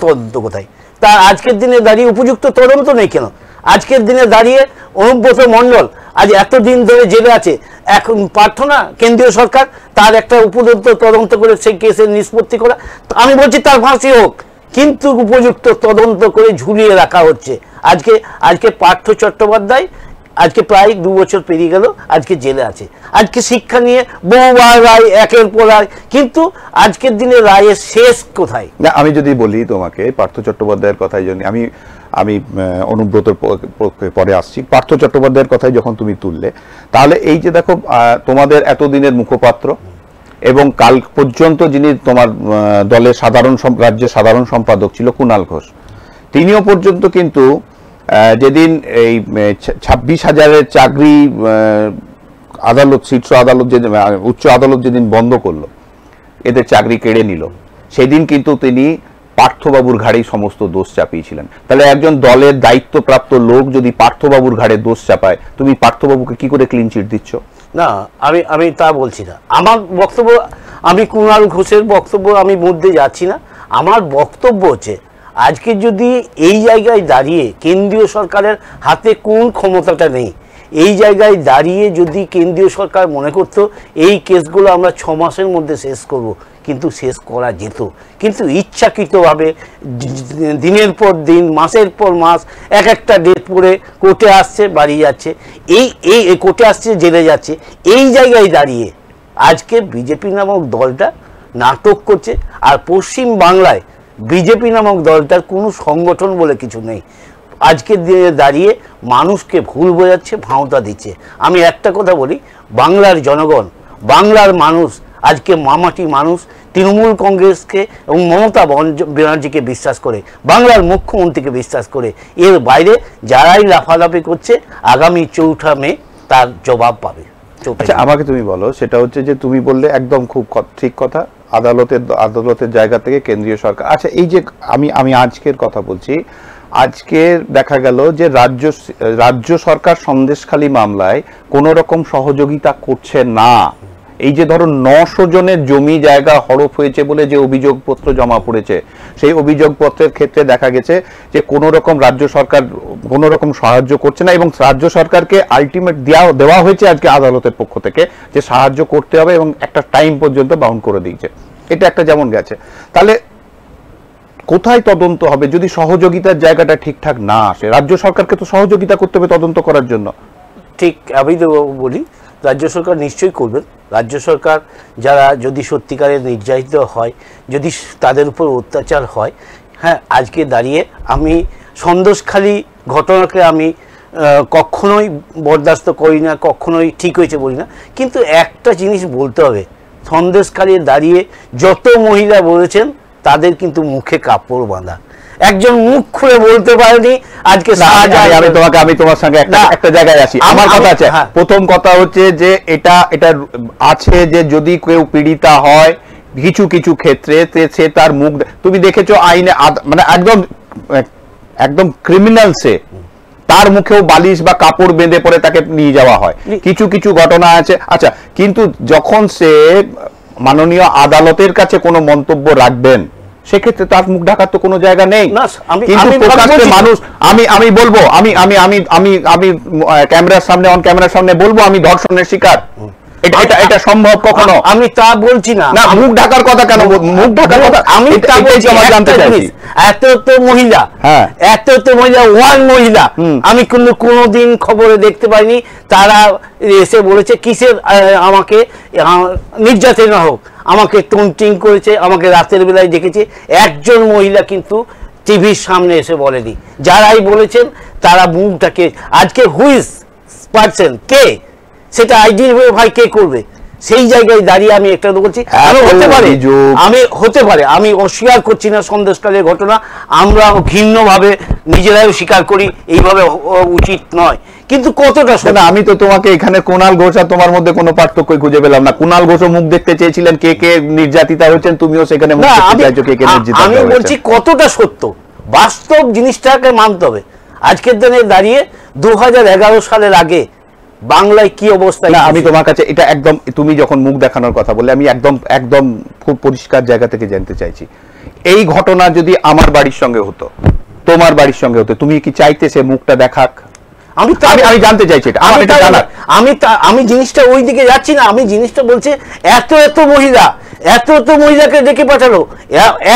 তদন্ত কোথায়? তা আজকের দিনে দাঁড়িয়ে উপযুক্ত তদন্ত নেই কেন? আজকের দিনে দাঁড়িয়ে অনুব্রত মণ্ডল আজ এতদিন ধরে জেলে আছে, এখন প্রার্থনা কেন্দ্রীয় সরকার তার একটা উপযুক্ত তদন্ত করে সেই কেসের নিষ্পত্তি করা। আমি বলছি তার ফাঁসি হোক, কিন্তু উপযুক্ত তদন্ত করে ঝুলিয়ে রাখা হচ্ছে। আজকে পার্থ চট্টোপাধ্যায় আজকে প্রায় 2 বছর পেরিয়ে গেল, আজকে জেলে আছে। আজকে শিক্ষা নিয়ে বহুবার রায় একের পর রায়, কিন্তু আজকের দিনে রায়ের শেষ কোথায়?
না আমি যদি বলি তোমাকে পার্থ চট্টোপাধ্যায়ের কথাই জন্য আমি অনুব্রতর পরে আসছি। পার্থ চট্টোপাধ্যায়ের কথাই যখন তুমি তুললে, তাহলে এই যে দেখো তোমাদের এতদিনের মুখপাত্র এবং কাল পর্যন্ত যিনি তোমার দলের রাজ্যের সাধারণ সম্পাদক ছিল কুণাল ঘোষ, তিনিও পর্যন্ত কিন্তু যেদিন এই 26,000-এর চাকরি আদালত, শীর্ষ আদালত যেদিন উচ্চ আদালত যেদিন বন্ধ করলো, এদের চাকরি কেড়ে নিল, সেদিন কিন্তু তিনি পার্থবাবুর ঘাড়েই সমস্ত দোষ চাপিয়েছিলেন। তাহলে একজন দলের দায়িত্বপ্রাপ্ত লোক যদি পার্থবাবুর ঘাড়ে দোষ চাপায়, তুমি পার্থবাবুকে কি করে ক্লিন চিট দিচ্ছ?
না আমি তা বলছি না। আমার বক্তব্য, আমি কুণাল ঘোষের বক্তব্য আমি মধ্যে যাচ্ছি না। আমার বক্তব্য হচ্ছে আজকে যদি এই জায়গায় দাঁড়িয়ে কেন্দ্রীয় সরকারের হাতে কোন ক্ষমতাটা নেই, এই জায়গায় দাঁড়িয়ে যদি কেন্দ্রীয় সরকার মনে করত এই কেসগুলো আমরা 6 মাসের মধ্যে শেষ করব, কিন্তু শেষ করা যেত। কিন্তু ইচ্ছাকৃতভাবে দিনের পর দিন, মাসের পর মাস এক একটা ডেট পড়ে কোর্টে আসছে, বাড়ি যাচ্ছে, এই কোর্টে আসছে, জেলে যাচ্ছে। এই জায়গায় দাঁড়িয়ে আজকে বিজেপি নামক দলটা নাটক করছে। আর পশ্চিম বাংলায় বিজেপি নামক দলটার কোনো সংগঠন বলে কিছু নেই। আজকের দিনে দাঁড়িয়ে মানুষকে ভুল বোঝাচ্ছে, ভাঁওতা দিচ্ছে। আমি একটা কথা বলি, বাংলার জনগণ, বাংলার মানুষ আজকে মামাটি মানুষ তৃণমূল কংগ্রেসকে এবং মমতা ব্যানার্জিকে বিশ্বাস করে, বাংলার মুখ্যমন্ত্রীকে বিশ্বাস করে। এর বাইরে যারাই লাফালাফি করছে আগামী 4 মে তার জবাব পাবে।
আচ্ছা আমাকে তুমি বলো, সেটা হচ্ছে যে তুমি বললে একদম খুব ঠিক কথা, আদালতের জায়গা থেকে কেন্দ্রীয় সরকার। আচ্ছা এই যে আমি আজকের কথা বলছি, আজকে দেখা গেল যে রাজ্য সরকার সন্দেশখালী মামলায় কোন রকম সহযোগিতা করছে না। এই যে ধরো 900 জনের জমি জায়গা হড়প হয়েছে বলে যে অভিযোগপত্র জমা পড়েছে, সেই অভিযোগপত্রের ক্ষেত্রে দেখা গেছে যে কোন রকম রাজ্য সরকার কোন রকম সাহায্য করছে না, এবং রাজ্য সরকারকে আলটিমেট দেওয়া হয়েছে আজকে আদালতের পক্ষ থেকে যে সাহায্য করতে হবে, এবং একটা টাইম পর্যন্ত বাউন্ড করে দিয়েছে। এটা একটা যেমন গেছে। তাহলে কোথায় তদন্ত হবে যদি সহযোগিতার জায়গাটা ঠিকঠাক না আসে? রাজ্য সরকারকে তো সহযোগিতা করতে হবে তদন্ত করার জন্য।
ঠিক আমি তো বলি রাজ্য সরকার নিশ্চয়ই করবেন। রাজ্য সরকার যারা যদি সত্যিকারের নির্যাতিত হয়, যদি তাদের উপর অত্যাচার হয়, হ্যাঁ আজকে দাঁড়িয়ে আমি সন্দেশখালী ঘটনাকে আমি কখনোই বরদাস্ত করি না, কখনোই ঠিক হয়েছে বলি না। কিন্তু একটা জিনিস বলতে হবে, সন্দেশখালী দাঁড়িয়ে যত মহিলা বলেছেন তাদের কিন্তু মুখে কাপড় বাঁধা, একজন মুখ খুলে বলতে পারেনি আজকে।
আমি তোমার সঙ্গে একটা জায়গায় আসি। আমার কথা আছে, প্রথম কথা হচ্ছে যে এটা আছে যে যদি কেউ পীড়িতা হয় কিছু কিছু ক্ষেত্রে সে তার মুখ, তুমি দেখেছো আইনে মানে একদম ক্রিমিনাল, সে তার মুখেও বালিশ বা কাপড় বেঁধে পরে তাকে নিয়ে যাওয়া হয়, কিছু কিছু ঘটনা আছে। আচ্ছা কিন্তু যখন সে মাননীয় আদালতের কাছে কোনো মন্তব্য রাখবেন, সেক্ষেত্রে তার মুখ ঢাকার তো কোনো জায়গা নেই। কিন্তু প্রকাশ্যে মানুষ, আমি বলবো, আমি ক্যামেরার সামনে, অন ক্যামেরার সামনে বলবো আমি ধর্ষণের শিকার, এটা সম্ভব কখনো?
আমি তা বলছি না,
না মুখ ঢাকার কথা কেন, মুখ ঢাকার কথা
আমি তা বলছি জানতে চাইছি। এত তো মহিলা, এত তো মহিলা, ওয়ান মহিলা আমি কিন্তু কোনোদিন খবরে দেখতে পাইনি তারা এসে বলেছে কিসের আমাকে নির্যাতন হোক, আমাকে টুনটিং করেছে, আমাকে রাতের বেলায় দেখেছে। একজন মহিলা কিন্তু টিভির সামনে এসে বলেনি। যারাই বলেছেন তারা মুখটাকে, আজকে হুইজ পারসন কে, সেটা আইডেন্টিফাই কে করবে? সেই জায়গায় দাঁড়িয়ে আমি একটা বলছি, হতে পারে, আমি অস্বীকার করছি না সন্দেশকালের ঘটনা, আমরা ঘৃণ্যভাবে নিজেরাও স্বীকার করি, এইভাবে উচিত নয়, কিন্তু কতটা
না। আমি তো তোমাকে এখানে কুণাল ঘোষ আর তোমার মধ্যে কোনো পার্থক্য খুঁজে পেলাম না। কুণাল ঘোষও মুখ দেখতে চেয়েছিলেন কে কে নির্যাতিতা হয়েছেন, তুমিও সেখানে মুখ দেখতে চাইছো কে কে নির্যাতিতা।
আমি বলছি কতটা সত্য, বাস্তব জিনিসটাকে মানতে হবে। আজকের দিনে দাঁড়িয়ে 2011 সালের আগে বাংলায় কি অবস্থা?
আমি তোমার কাছে এটা একদম, তুমি যখন মুখ দেখানোর কথা বলে, আমি একদম একদম খুব পরিষ্কার জায়গা থেকে জানতে চাইছি, এই ঘটনা যদি আমার বাড়ির সঙ্গে হতো, তোমার বাড়ির সঙ্গে হতো, তুমি কি চাইতে সে মুখটা দেখাক? আমি জানতে চাইছি এটা,
আমি জিনিসটা ওই দিকে যাচ্ছি না, আমি জিনিসটা বলছি এত মহিলাকে ডেকে পাঠালো,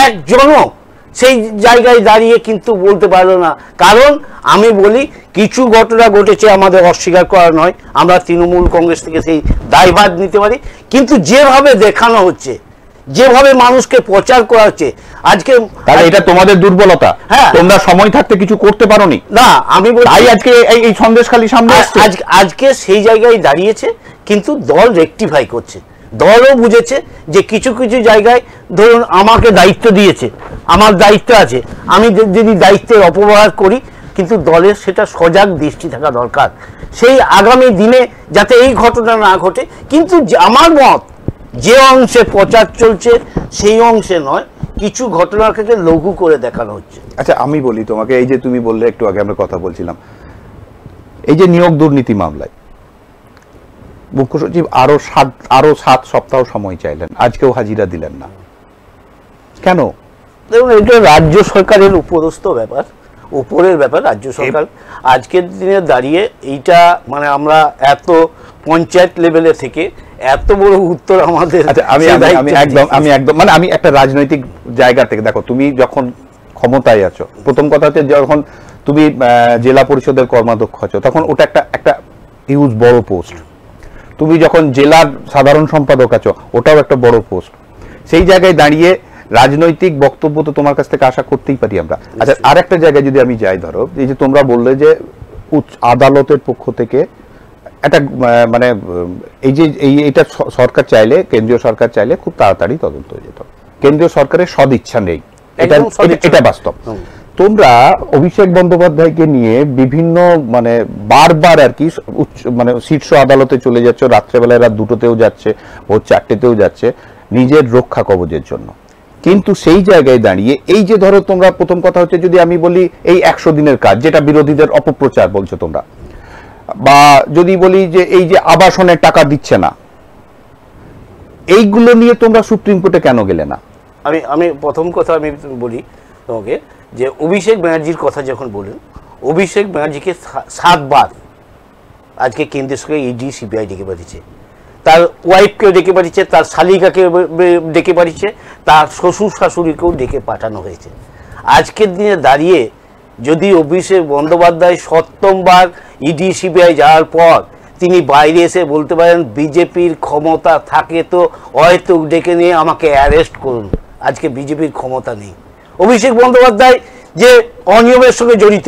একজনও সেই জায়গায় দাঁড়িয়ে কিন্তু বলতে পারলো না। কারণ আমি বলি কিছু ঘটনা ঘটেছে, আমাদের অস্বীকার করা নয়, আমরা তৃণমূল কংগ্রেস থেকে সেই দায়ভার নিতে পারি, কিন্তু যেভাবে দেখানো হচ্ছে, যেভাবে মানুষকে প্রচার করা হচ্ছে আজকে,
এটা তোমাদের দুর্বলতা। হ্যাঁ, তোমরা সময় থাকতে কিছু করতে পারোনি।
না আমি বলি
আজকে এই সন্দেশখালী সামনে আসছে,
আজকে সেই জায়গায় দাঁড়িয়েছে, কিন্তু দল রেকটিফাই করছে, দলও বুঝেছে যে কিছু কিছু জায়গায়, ধরুন আমাকে দায়িত্ব দিয়েছে, আমার দায়িত্ব আছে, আমি যদি দায়িত্বের অপব্যবহার করি, কিন্তু দলের সেটা সজাগ দৃষ্টি থাকা দরকার, সেই আগামী দিনে যাতে এই ঘটনা না ঘটে। কিন্তু আমার মত, যে অংশে প্রচার চলছে সেই অংশে নয়, কিছু ঘটনাকে লঘু করে দেখানো হচ্ছে।
আচ্ছা আমি বলি তোমাকে, এই যে তুমি বললে, একটু আগে আমরা কথা বলছিলাম, এই যে নিয়োগ দুর্নীতি মামলায় মুখ্য সচিব আরো 7 সপ্তাহ সময় চাইলেন, আজকেও হাজিরা দিলেন না কেন?
দেখুন, এটা রাজ্য সরকারের উপরস্থ ব্যাপার, উপরের ব্যাপার রাজ্য সরকার। আজকের দিনে দাঁড়িয়ে এইটা মানে আমরা এত পঞ্চায়েত লেভেলে থেকে এত বড় উত্তর আমাদের,
আমি একদম মানে আমি একটা রাজনৈতিক জায়গা থেকে, দেখো তুমি যখন ক্ষমতায় আছো, প্রথম কথা হচ্ছে যখন তুমি জেলা পরিষদের কর্মাধ্যক্ষ আছো, তখন ওটা একটা হিউজ বড় পোস্ট। তুমি যখন জেলার সাধারণ সম্পাদক আছো, ওটাও একটা বড় পোস্ট। সেই জায়গায় দাঁড়িয়ে রাজনৈতিক বক্তব্য তো তোমার কাছ থেকে আশা করতেই পারি আমরা। আচ্ছা আর একটা জায়গায় যদি আমি যাই, ধরো এই যে তোমরা বললে যে আদালতের পক্ষ থেকে একটা মানে এই যে এটা সরকার চাইলে, কেন্দ্রীয় সরকার চাইলে খুব তাড়াতাড়ি তদন্ত হয়ে যেত, কেন্দ্রীয় সরকারের সদিচ্ছা নেই, এটা বাস্তব। তোমরা অভিষেক বন্দ্যোপাধ্যায়কে নিয়ে বিভিন্ন মানে বারবার আর কি মানে শীর্ষ আদালতে চলে যাচ্ছে, রাত্রেবেলায় রাত 2টোতেও যাচ্ছে, ভোর 4টেতেও যাচ্ছে নিজের রক্ষা কবচের জন্য। কিন্তু সেই জায়গায় দাঁড়িয়ে এই যে ধরো তোমরা, প্রথম কথা হচ্ছে যদি আমি বলি এই 100 দিনের কাজ, যেটা বিরোধীদের অপপ্রচার বলছো তোমরা, বা যদি বলি যে এই যে আবাসনের টাকা দিচ্ছে না, এইগুলো নিয়ে তোমরা সুপ্রিম কোর্টে কেন গেলে না?
আমি প্রথম কথা আমি বলি তোমাকে, যে অভিষেক ব্যানার্জির কথা যখন বলেন, অভিষেক ব্যানার্জিকে 7 বার আজকে কেন্দ্রীয় সরকার ইডি সিবিআই ডেকে পাঠিয়েছে, তার ওয়াইফকেও ডেকে পাঠিয়েছে, তার শালিকাকে ডেকে পাঠিয়েছে, তার শ্বশুর শাশুড়িকেও ডেকে পাঠানো হয়েছে। আজকের দিনে দাঁড়িয়ে যদি অভিষেক বন্দ্যোপাধ্যায় 7বার ইডি সিবিআই যাওয়ার পর তিনি বাইরে এসে বলতে পারেন বিজেপির ক্ষমতা থাকে তো হয়তো ডেকে নিয়ে আমাকে অ্যারেস্ট করুন, আজকে বিজেপির ক্ষমতা নেই। অভিষেক বন্দ্যোপাধ্যায় যে অনিয়মের সঙ্গে জড়িত,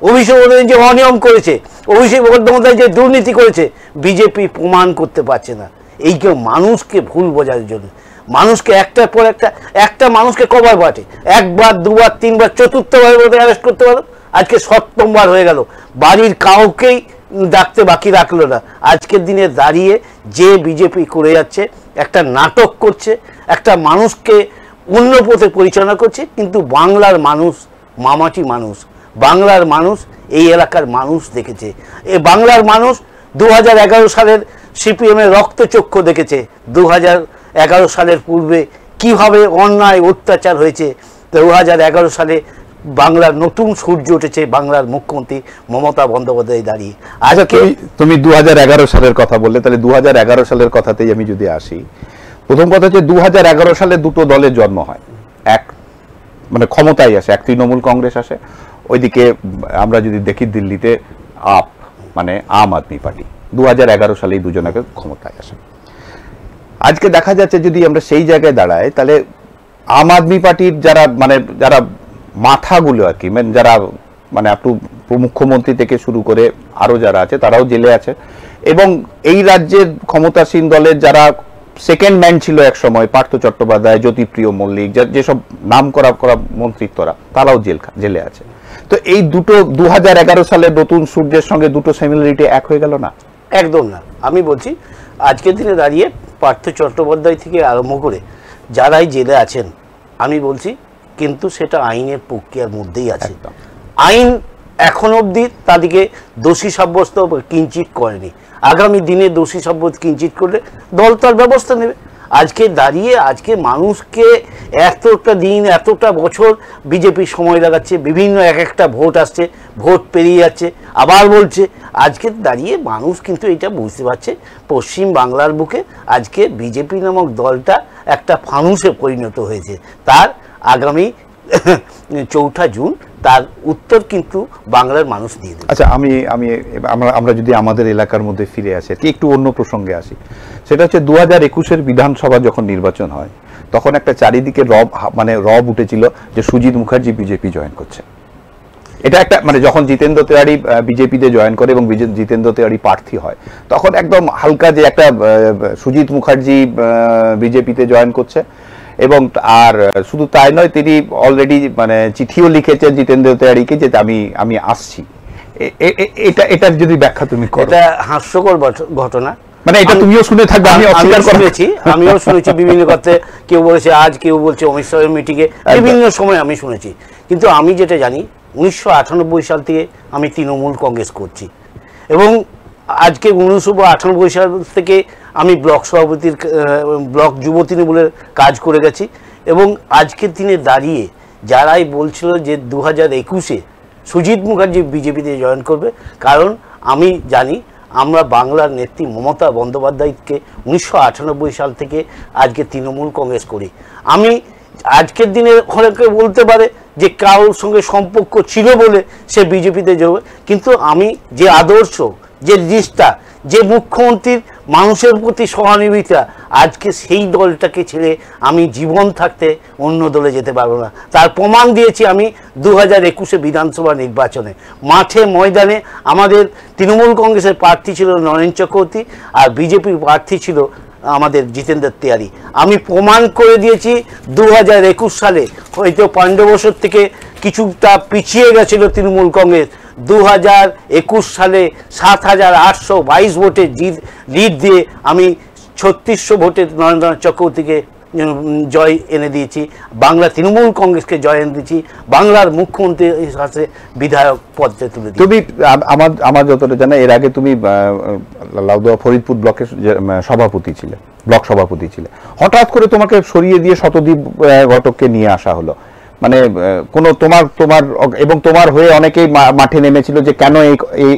অভিষেক বন্দ্যোপাধ্যায় যে অনিয়ম করেছে, অভিষেক বন্দ্যোপাধ্যায় যে দুর্নীতি করেছে, বিজেপি প্রমাণ করতে পারছে না। এই কেউ মানুষকে ভুল বোঝার জন্য, মানুষকে একটার পর একটা মানুষকে কবার বাটে, 1 বার 2 বার 3 বার 4বার মধ্যে অ্যারেস্ট করতে পারো, আজকে 7বার হয়ে গেল, বাড়ির কাউকেই ডাকতে বাকি রাখলো না। আজকের দিনে দাঁড়িয়ে যে বিজেপি করে যাচ্ছে, একটা নাটক করছে, একটা মানুষকে অন্য পথে পরিচালনা করছে। কিন্তু বাংলার মানুষ মামাটি মানুষ, বাংলার মানুষ এই এলাকার মানুষ দেখেছে, এ বাংলার মানুষ 2011 সালের সিপিএমের রক্তচক্ষু দেখেছে, 2011 সালের পূর্বে কিভাবে অন্যায় অত্যাচার হয়েছে, 2011 সালে বাংলার নতুন সূর্য উঠেছে বাংলার মুখ্যমন্ত্রী মমতা বন্দ্যোপাধ্যায় দাঁড়িয়ে।
আজকে তুমি 2011 সালের কথা বললে, তাহলে 2011 সালের কথাতেই আমি যদি আসি, প্রথম কথা হচ্ছে 2011 সালে দুটো দলের জন্ম হয়, এক মানে ক্ষমতায় আসে, এক তৃণমূল কংগ্রেস আসে, ওইদিকে আমরা যদি দেখি দিল্লিতে আপ মানে আম আদমি পার্টি, 2011 সালেই দুজনকে ক্ষমতায় আসে। আজকে দেখা যাচ্ছে যদি আমরা সেই জায়গায় দাঁড়াই, তাহলে আম আদমি পার্টির যারা মাথাগুলো আর কি, যারা মানে মুখ্যমন্ত্রী থেকে শুরু করে আরো যারা আছে তারাও জেলে আছে, এবং এই রাজ্যের ক্ষমতাসীন দলের যারা সেকেন্ড ম্যান ছিল এক সময়, পার্থ চট্টোপাধ্যায়, জ্যোতিপ্রিয় মল্লিক, যেসব নাম করা মন্ত্রিত্বরা, তারাও জেলে আছে। তো এই দুটো 2011 সালের নতুন সূর্যের সঙ্গে দুটো সিমিলারিটি এক হয়ে গেল না?
একদম না। আমি বলছি আজকের দিনে দাঁড়িয়ে পার্থ চট্টোপাধ্যায় থেকে আরম্ভ করে যারাই জেলে আছেন, আমি বলছি কিন্তু সেটা আইনের প্রক্রিয়ার মধ্যেই আছে। আইন এখন অবধি তাদেরকে দোষী সাব্যস্ত কিঞ্চিত করেনি। আগামী দিনে দোষী সাব্যস্ত কিঞ্চিত করলে দল তার ব্যবস্থা নেবে। আজকে দাঁড়িয়ে আজকে মানুষকে এতটা দিন এতটা বছর বিজেপি সময় লাগাচ্ছে, বিভিন্ন একটা ভোট আসছে, ভোট পেরিয়ে যাচ্ছে, আবার বলছে। আজকে দাঁড়িয়ে মানুষ কিন্তু এটা বুঝতে পারছে পশ্চিম বাংলার বুকে আজকে বিজেপি নামক দলটা একটা ফানুসে পরিণত হয়েছে। তার আগামী 4 জুন তার উত্তর কিন্তু বাংলার মানুষ দিয়ে দেবে।
আচ্ছা, আমরা যদি আমাদের এলাকার মধ্যে ফিরে আসি, একটু অন্য প্রসঙ্গে আসি, সেটা হচ্ছে 2021-এর বিধানসভা যখন নির্বাচন হয়, তখন একটা চারিদিকে রব উঠেছিল যে সুজিত মুখার্জি বিজেপি জয়েন করছে। এটা একটা যখন জিতেন্দ্র তিওয়ারি বিজেপিতে জয়েন করে এবং জিতেন্দ্র তিওয়ারি প্রার্থী হয়, তখন একদম হালকা যে একটা সুজিত মুখার্জি বিজেপিতে জয়েন করছে। এবং আর শুধু তাই নয়, তিনি অলরেডি চিঠিও লিখেছেন জিতেন্দ্র তিওয়ারিকে যে আমি আসছি। এটার যদি ব্যাখ্যা তুমি করো।
এটা হাস্যকর ঘটনা,
এটা তুমিও শুনে থাকবে,
আমিও শুনেছি বিভিন্ন কথা। কেউ বলেছে আজ, কেউ বলছে অমিত শাহের মিটিংয়ে, বিভিন্ন সময় আমি শুনেছি। কিন্তু আমি যেটা জানি 1998 সাল থেকে আমি তৃণমূল কংগ্রেস করছি, এবং আজকে 1998 সাল থেকে আমি ব্লক সভাপতির ব্লক যুব তৃণমূলের কাজ করে গেছি। এবং আজকের দিনে দাঁড়িয়ে যারাই বলছিল যে 2021-এ সুজিত মুখার্জি বিজেপিতে জয়েন করবে, কারণ আমি জানি আমরা বাংলার নেত্রী মমতা বন্দ্যোপাধ্যায়কে 1998 সাল থেকে আজকে তৃণমূল কংগ্রেস করি। আমি আজকের দিনে অনেকে বলতে পারে যে কারোর সঙ্গে সম্পর্ক ছিল বলে সে বিজেপিতে যাবে, কিন্তু আমি যে আদর্শ, যে দৃষ্টা, যে মুখ্যমন্ত্রীর মানুষের প্রতি সহানুভূতিটা, আজকে সেই দলটাকে ছেড়ে আমি জীবন থাকতে অন্য দলে যেতে পারবো না। তার প্রমাণ দিয়েছি আমি 2021-এ বিধানসভা নির্বাচনে। মাঠে ময়দানে আমাদের তৃণমূল কংগ্রেসের প্রার্থী ছিল নরেন চক্রবর্তী, আর বিজেপির প্রার্থী ছিল আমাদের জিতেন্দ্র তিওয়ারি। আমি প্রমাণ করে দিয়েছি 2021 সালে, হয়তো 5 বছর থেকে কিছুটা পিছিয়ে গেছিল তৃণমূল কংগ্রেস, 2021 সালে 7,822 ভোটে লিড দিয়ে আমি 3600 ভোটে নরেন্দ্র চক্রবর্তীকে জয় এনে দিয়েছি, বাংলা তৃণমূল কংগ্রেসকে জয় এনে দিয়েছি, বাংলার মুখ্যমন্ত্রীর সাথে বিধায়ক পদে তুলে দিয়েছি।
তুমি আমার যতটা জানা, এর আগে তুমি লাউদোয়া ফরিদপুর ব্লকের সভাপতি ছিলে, ব্লক সভাপতি ছিলে। হঠাৎ করে তোমাকে সরিয়ে দিয়ে শতদীপ ঘটককে নিয়ে আসা হলো। কোনো তোমার এবং তোমার হয়ে অনেকেই মাঠে নেমেছিল যে কেন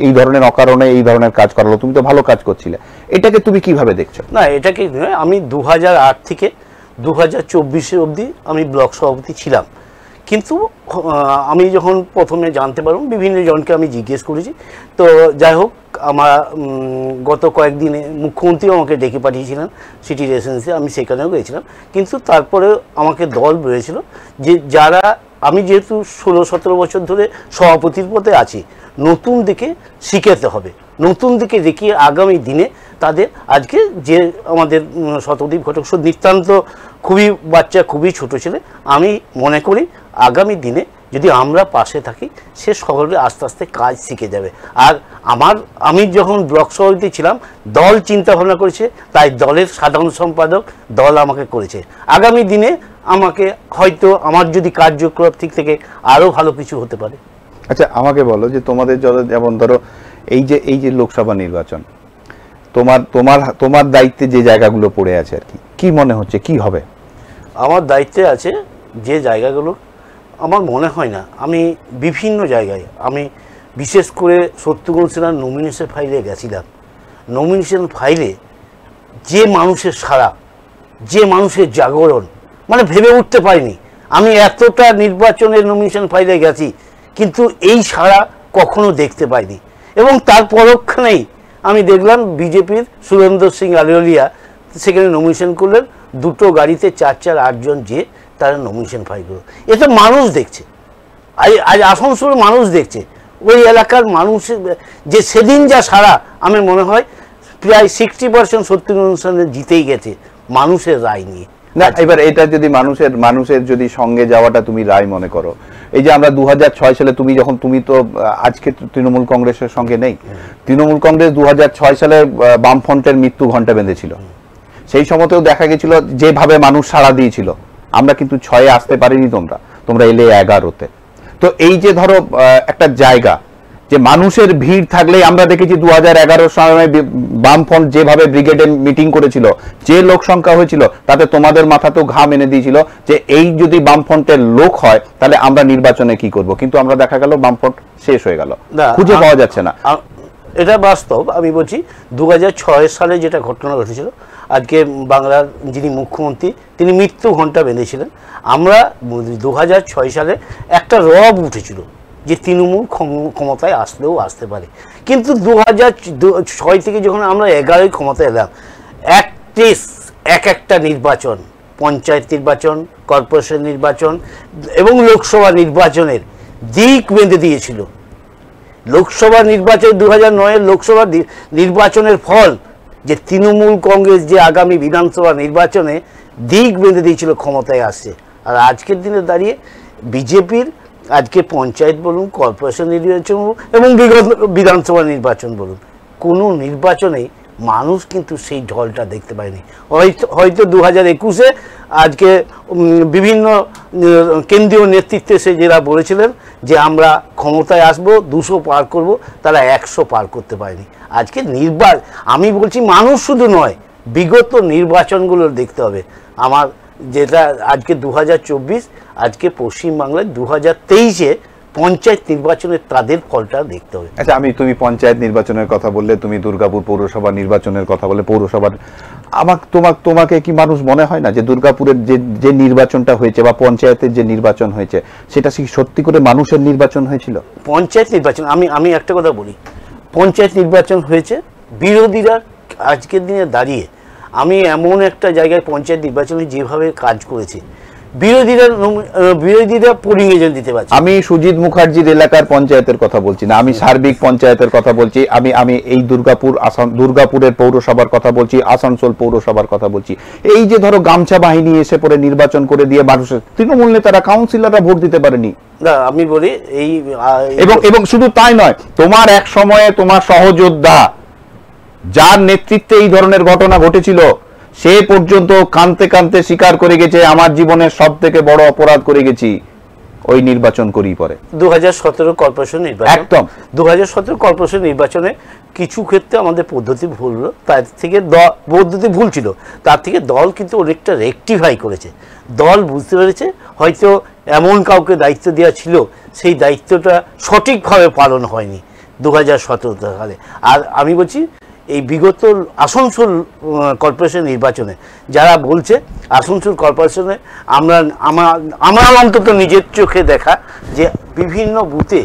এই ধরনের অকারণে এই ধরনের কাজ করালো, তুমি তো ভালো কাজ করছিলে। এটাকে তুমি কিভাবে দেখছো?
না, এটাকে আমি 2008 থেকে 2024 অবধি আমি ব্লক সভাপতি ছিলাম, কিন্তু আমি যখন প্রথমে জানতে পারলাম, বিভিন্ন জনকে আমি জিজ্ঞেস করেছি। তো যাই হোক, আমার গত কয়েকদিনে মুখ্যমন্ত্রী আমাকে ডেকে পাঠিয়েছিলেন সিটি রেসিডেন্সি, আমি সেখানেও গিয়েছিলাম। কিন্তু তারপরে আমাকে দল বেড়েছিল যে যারা, আমি যেহেতু 16-17 বছর ধরে সভাপতির পদে আছি, নতুন দিকে শিখাতে হবে, নতুন দিকে দেখিয়ে আগামী দিনে তাদের, আজকে যে আমাদের শতদীপ ঘটক নিতান্ত খুবই বাচ্চা, খুবই ছোট ছেলে, আমি মনে করি আগামী দিনে যদি আমরা পাশে থাকি, সে সকলে আস্তে আস্তে কাজ শিখে যাবে। আর আমি যখন ব্লক সভাপতি ছিলাম, দল চিন্তা ভাবনা করেছে, তাই দলের সাধারণ সম্পাদক দল আমাকে করেছে। আগামী দিনে আমাকে হয়তো আমার যদি কার্যক্রম ঠিক থেকে আরও ভালো কিছু হতে পারে।
আচ্ছা, আমাকে বলো যে তোমাদের যেমন ধরো এই যে লোকসভা নির্বাচন, তোমার দায়িত্বে যে জায়গাগুলো পড়ে আছে আর কি মনে হচ্ছে কি হবে?
আমার দায়িত্বে আছে যে জায়গাগুলো আমার মনে হয় না। আমি বিভিন্ন জায়গায়, আমি বিশেষ করে শত্রুঘ্ন সিনহার নমিনেশন ফাইলে গেছিলাম। নমিনেশন ফাইলে যে মানুষের সাড়া, যে মানুষের জাগরণ, মানে ভেবে উঠতে পারিনি। আমি এতটা নির্বাচনের নমিনেশন ফাইলে গেছি, কিন্তু এই সাড়া কখনো দেখতে পাইনি। এবং তার পরক্ষণেই আমি দেখলাম বিজেপির সুরেন্দ্র সিং আলিওলিয়া সেখানে নমিনেশন করলেন, দুটো গাড়িতে 4-8 জন যে তারা নমিনেশন ফাইল করলো। এটা মানুষ দেখছে, আজ আসানসোলের মানুষ দেখছে, ওই এলাকার মানুষের যে সেদিন যা সারা, আমার মনে হয় প্রায় 60% শত্রুঘ্ন জিতেই গেছে মানুষের রায় নিয়ে।
না, এবার এটা যদি মানুষের যদি সঙ্গে যাওয়াটা তুমি রায় মনে করো, এই যে আমরা 2006 সালে তুমি তো আজকে তৃণমূল কংগ্রেসের সঙ্গে নেই, তৃণমূল কংগ্রেস 2006 সালে বামফ্রন্টের মৃত্যু ঘণ্টা বেঁধেছিল। সেই সময়তেও দেখা গেছিল যেভাবে মানুষ সাড়া দিয়েছিল, আমরা কিন্তু 6-এ আসতে পারিনি, তোমরা এলে 11-তে। তো এই যে ধরো একটা জায়গা যে মানুষের ভিড় থাকলেই, আমরা দেখেছি 2011 সালে বামফ্রন্ট যেভাবে ব্রিগেডে মিটিং করেছিল, যে লোক সংখ্যা হয়েছিল, তাতে তোমাদের মাথাতেও ঘাম এনে দিয়েছিল যে এই যদি বামফ্রন্টের লোক হয় তাহলে আমরা নির্বাচনে কি করব। কিন্তু আমরা দেখা গেল বামফ্রন্ট শেষ হয়ে গেল, খুঁজে পাওয়া যাচ্ছে না।
এটা বাস্তব। আমি বলছি 2006 সালে যেটা ঘটনা ঘটেছিল, আজকে বাংলার যিনি মুখ্যমন্ত্রী তিনি মৃত্যু ঘণ্টা বেঁধেছিলেন। আমরা 2006 সালে একটা রব উঠেছিল যে তৃণমূল ক্ষমতায় আসলেও আসতে পারে। কিন্তু 2006 থেকে যখন আমরা 11 ক্ষমতায় এলাম, একটা নির্বাচন, পঞ্চায়েত নির্বাচন, কর্পোরেশন নির্বাচন এবং লোকসভা নির্বাচনের দিক বেঁধে দিয়েছিল। লোকসভা নির্বাচন 2009-এর লোকসভা নির্বাচনের ফল যে তৃণমূল কংগ্রেস যে আগামী বিধানসভা নির্বাচনে দিক বেঁধে দিয়েছিল ক্ষমতায় আসছে। আর আজকের দিনে দাঁড়িয়ে বিজেপির আজকে পঞ্চায়েত বলুন, কর্পোরেশন নির্বাচন বলুন এবং বিধানসভা নির্বাচন বলুন, কোনো নির্বাচনেই মানুষ কিন্তু সেই ঢলটা দেখতে পায়নি। হয়তো 2021-এ আজকে বিভিন্ন কেন্দ্রীয় নেতৃত্বে এসে যারা বলেছিলেন যে আমরা ক্ষমতায় আসবো, 200 পার করব, তারা 100 পার করতে পারেনি। আজকে আমি বলছি মানুষ শুধু নয়, বিগত নির্বাচনগুলো দেখতে হবে। আমার যেটা আজকে 2024, আজকে পশ্চিমবাংলায় 2023-এ পঞ্চায়েত নির্বাচনের তাদের ফলটা দেখতে হবে।
আচ্ছা, তুমি পঞ্চায়েত নির্বাচনের কথা বললে, তুমি দুর্গাপুর পৌরসভা নির্বাচনের কথা বললে, পৌরসভার তোমাকে কি মানুষ মনে হয় না যে দুর্গাপুরের যে নির্বাচনটা হয়েছে বা পঞ্চায়েতের যে নির্বাচন হয়েছে সেটা সত্যি করে মানুষের নির্বাচন হয়েছিল?
পঞ্চায়েত নির্বাচন, আমি একটা কথা বলি, পঞ্চায়েত নির্বাচন হয়েছে, বিরোধীরা আজকের দিনে দাঁড়িয়ে, আমি এমন একটা জায়গায় পঞ্চায়েত নির্বাচনে যেভাবে কাজ করেছে, বিরোধীরা পোলিং এজেন্ট দিতে পারছে।
আমি সুজিত মুখার্জির এলাকার পঞ্চায়েতের কথা বলছি না, আমি সার্বিক পঞ্চায়েতের কথা বলছি। আমি এই দুর্গাপুরের পৌরসভার কথা বলছি, আসানসোল পৌরসভার কথা বলছি। এই যে ধরো গামছা বাহিনী এসে পরে নির্বাচন করে দিয়ে মানুষের তৃণমূল নেতারা, কাউন্সিলররা ভোট দিতে পারেনি।
আমি বলি এই
এবং শুধু তাই নয়, তোমার এক সময়ে তোমার সহযোদ্ধা যার নেতৃত্বে এই ধরনের ঘটনা ঘটেছিল, সে পর্যন্ত কাঁদতে কাঁদতে স্বীকার করে গেছে আমার জীবনের সব থেকে বড় অপরাধ করে গেছি, ওই নির্বাচন করি পরে
2017 কর্পোরেশন নির্বাচন।
একদম
2017 কর্পোরেশন নির্বাচনে কিছু ক্ষেত্রে আমাদের পদ্ধতি ভুল হলো, তার থেকে পদ্ধতি ভুল ছিল, তার থেকে দল কিন্তু অনেকটা রেকটিফাই করেছে। দল বুঝতে পেরেছে হয়তো এমন কাউকে দায়িত্ব দেওয়া ছিল, সেই দায়িত্বটা সঠিকভাবে পালন হয়নি 2017 সালে। আর আমি বলছি এই বিগত আসানসোল কর্পোরেশন নির্বাচনে যারা বলছে, আসানসোল কর্পোরেশনে আমার অন্তত নিজের চোখে দেখা যে বিভিন্ন বুথে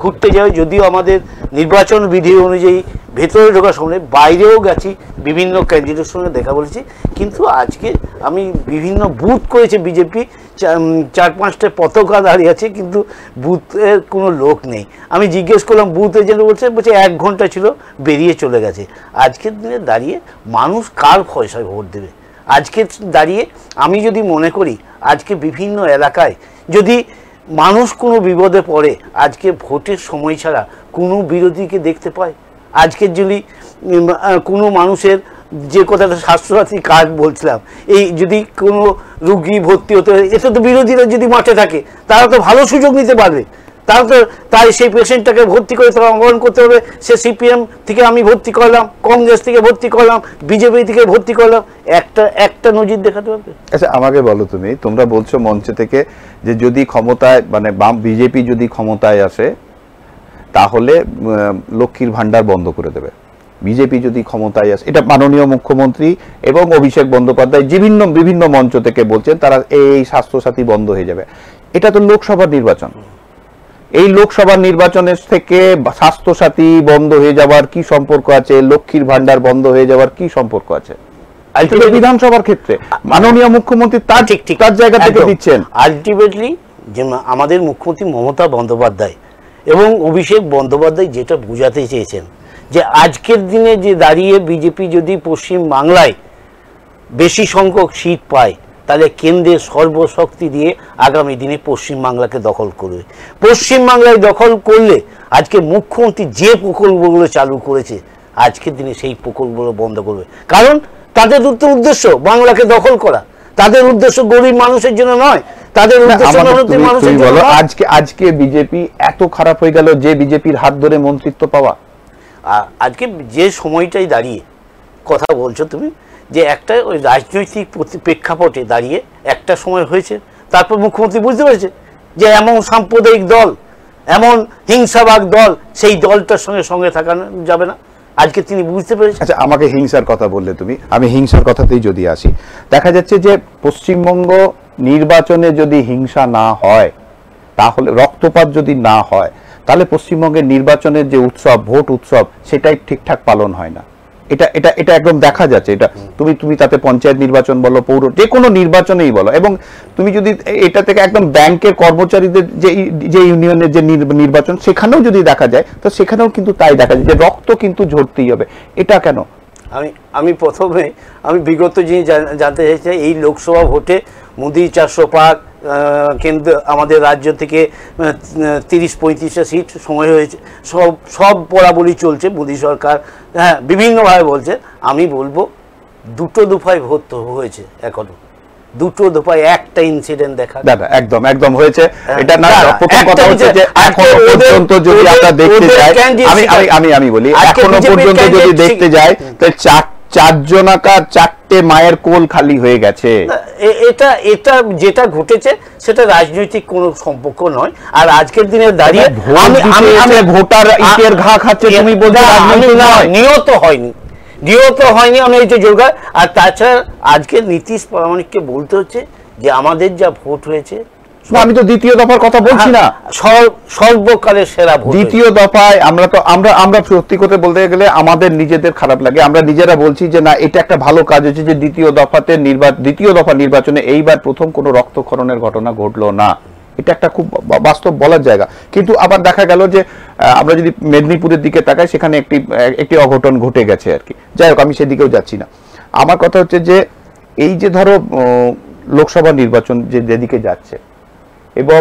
ঘুরতে যাই, যদিও আমাদের নির্বাচন বিধি অনুযায়ী ভেতরে ঢোকার সময় বাইরেও গেছি, বিভিন্ন ক্যান্ডিডেটের সঙ্গে দেখা বলেছি, কিন্তু আজকে আমি বিভিন্ন বুথ করেছি, বিজেপি 4-5টা পতাকা দাঁড়িয়ে আছে, কিন্তু বুথের কোনো লোক নেই। আমি জিজ্ঞেস করলাম বুথ এজেন্ট, বলছে 1 ঘন্টা ছিল, বেরিয়ে চলে গেছে। আজকের দিনে দাঁড়িয়ে মানুষ কার পয়সায় ভোট দেবে? আজকে দাঁড়িয়ে আমি যদি মনে করি আজকে বিভিন্ন এলাকায় যদি মানুষ কোনো বিপদে পড়ে, আজকে ভোটের সময় ছাড়া কোনো বিরোধীকে দেখতে পায়? আজকের যদি কোনো মানুষের যে কথাটা স্বাস্থ্যসাথী কার্ড বলছিলাম, এই যদি কোনো রুগী ভর্তি হতে হয়, এটা তো বিরোধীরা যদি মাঠে থাকে তারা তো ভালো সুযোগ নিতে পারবে। তাই সেই পেশেন্টটাকে ভর্তি করে তাকে অঙ্গন করতে হবে। সে সিপিএম থেকে আমি ভর্তি করলাম, কংগ্রেস থেকে ভর্তি করলাম, বিজেপি থেকে ভর্তি করলাম, একটা নজির দেখাতে পারবে?
আচ্ছা আমাকে বলো, তোমরা বলছো মঞ্চে থেকে যে যদি ক্ষমতায় মানে বাম বিজেপি যদি ক্ষমতায় আসে তাহলে লক্ষ্মীর ভান্ডার বন্ধ করে দেবে। বিজেপি যদি ক্ষমতায় আসে, এটা মাননীয় মুখ্যমন্ত্রী এবং অভিষেক বন্দ্যোপাধ্যায় বিভিন্ন মঞ্চ থেকে বলছেন তারা এই স্বাস্থ্যসাথী বন্ধ হয়ে যাবে। এটা তো লোকসভার নির্বাচন, এই লোকসভার নির্বাচনের থেকে স্বাস্থ্যসাথী বন্ধ হয়ে যাওয়ার কি সম্পর্ক আছে? লক্ষ্মীর ভান্ডার বন্ধ হয়ে যাওয়ার কি সম্পর্ক আছে? বিধানসভার ক্ষেত্রে মাননীয় মুখ্যমন্ত্রী তার জায়গা থেকে দিচ্ছেন।
আলটিমেটলি যে আমাদের মুখ্যমন্ত্রী মমতা বন্দ্যোপাধ্যায় এবং অভিষেক বন্দ্যোপাধ্যায় যেটা বোঝাতে চেয়েছেন যে আজকের দিনে যে দাঁড়িয়ে বিজেপি যদি পশ্চিম বাংলায় বেশি সংখ্যক সিট পায় তাহলে কেন্দ্রের সর্বশক্তি দিয়ে আগামী দিনে পশ্চিমবাংলাকে দখল করবে। পশ্চিমবাংলায় দখল করলে আজকে মুখ্যমন্ত্রী যে প্রকল্পগুলো চালু করেছে আজকের দিনে সেই প্রকল্পগুলো বন্ধ করবে। কারণ তাদের উদ্দেশ্য বাংলাকে দখল করা, তাদের উদ্দেশ্য গরিব মানুষের জন্য নয়, তাদের উদ্দেশ্য মানুষের জন্য।
আজকে বিজেপি এত খারাপ হয়ে গেল যে বিজেপির হাত ধরে মন্ত্রিত্ব পাওয়া।
আজকে যে সময়টাই দাঁড়িয়ে কথা বলছো তুমি, যে একটা ওই রাজনৈতিক প্রেক্ষাপটে দাঁড়িয়ে একটা সময় হয়েছে, তারপর মুখ্যমন্ত্রী বুঝতে পেরেছে যে এমন সাম্প্রদায়িক দল, এমন হিংসাবাদ দল, সেই দলটার সঙ্গে থাকা যাবে না। আজকে তিনি বুঝতে পেরেছেন।
আচ্ছা আমাকে হিংসার কথা বললে তুমি, আমি হিংসার কথাতেই যদি আসি, দেখা যাচ্ছে যে পশ্চিমবঙ্গ নির্বাচনে যদি হিংসা না হয়, তাহলে রক্তপাত যদি না হয়, তাহলে পশ্চিমবঙ্গের নির্বাচনের যে উৎসব, ভোট উৎসব, সেটাই ঠিকঠাক পালন হয় না। এটা একদম দেখা যাচ্ছে। এটা তুমি তাতে পঞ্চায়েত নির্বাচন বলো, পৌর যে কোনো নির্বাচনেই বলো, এবং তুমি যদি এটা থেকে একদম ব্যাংকের কর্মচারীদের যে ইউনিয়নের যে নির্বাচন, সেখানেও যদি দেখা যায় তো সেখানেও কিন্তু তাই দেখা যায় যে রক্ত কিন্তু ঝরতেই হবে। এটা কেন?
আমি প্রথমে বিগত জিনিস জানতে চাইছি। এই লোকসভা ভোটে মোদি 400 পার, কেন্দ্র আমাদের রাজ্য থেকে 30-35টা সিট সময় হয়েছে, সব বরাবরই চলছে। মোদি সরকার হ্যাঁ বিভিন্নভাবে বলছে। আমি বলবো দুটো দফায় ভোট হয়েছে, এখনো দুটো দফায় একটা ইনসিডেন্ট দেখা
দাদা একদম হয়েছে। এটা না, প্রথম কথা হচ্ছে যে এখনো পর্যন্ত যদি আমরা দেখতে যাই, আমি বলি এখনো পর্যন্ত যদি দেখতে যাই তাহলে 4 জনাকার 4টে মায়ের কোল খালি হয়ে গেছে।
এটা যেটা ঘটেছে সেটা রাজনৈতিক কোনো সম্পর্ক নয়। আর আজকের দিনে দাঁড়িয়ে
ভোটার ইটের ঘা খাচ্ছে, তুমি বলছো
নিহত হয়নি আমি এই যে যোগা। আর তাছাড়া আজকে নীতিশ প্রামাণিককে বলতে হচ্ছে যে আমাদের যা ভোট হয়েছে,
আমি তো দ্বিতীয় দফার কথা বলছি না,
সর্বকালের সেরা ভোট। দ্বিতীয়
দফায় আমরা সত্যি কথা বলতে গেলে আমাদের নিজেদের খারাপ লাগে। আমরা নিজেরা বলছি যে না, এটা একটা ভালো কাজ হয়েছে যে দ্বিতীয় দফা নির্বাচনে এইবার প্রথম কোনো রক্তক্ষরণের ঘটনা ঘটলো না। এটা একটা খুব বাস্তব বলার জায়গা। কিন্তু আবার দেখা গেল যে আমরা যদি মেদিনীপুরের দিকে তাকাই, সেখানে একটি অঘটন ঘটে গেছে আর কি। যাই হোক, আমি সেদিকেও যাচ্ছি না। আমার কথা হচ্ছে যে এই যে ধরো লোকসভা নির্বাচন যেদিকে যাচ্ছে এবং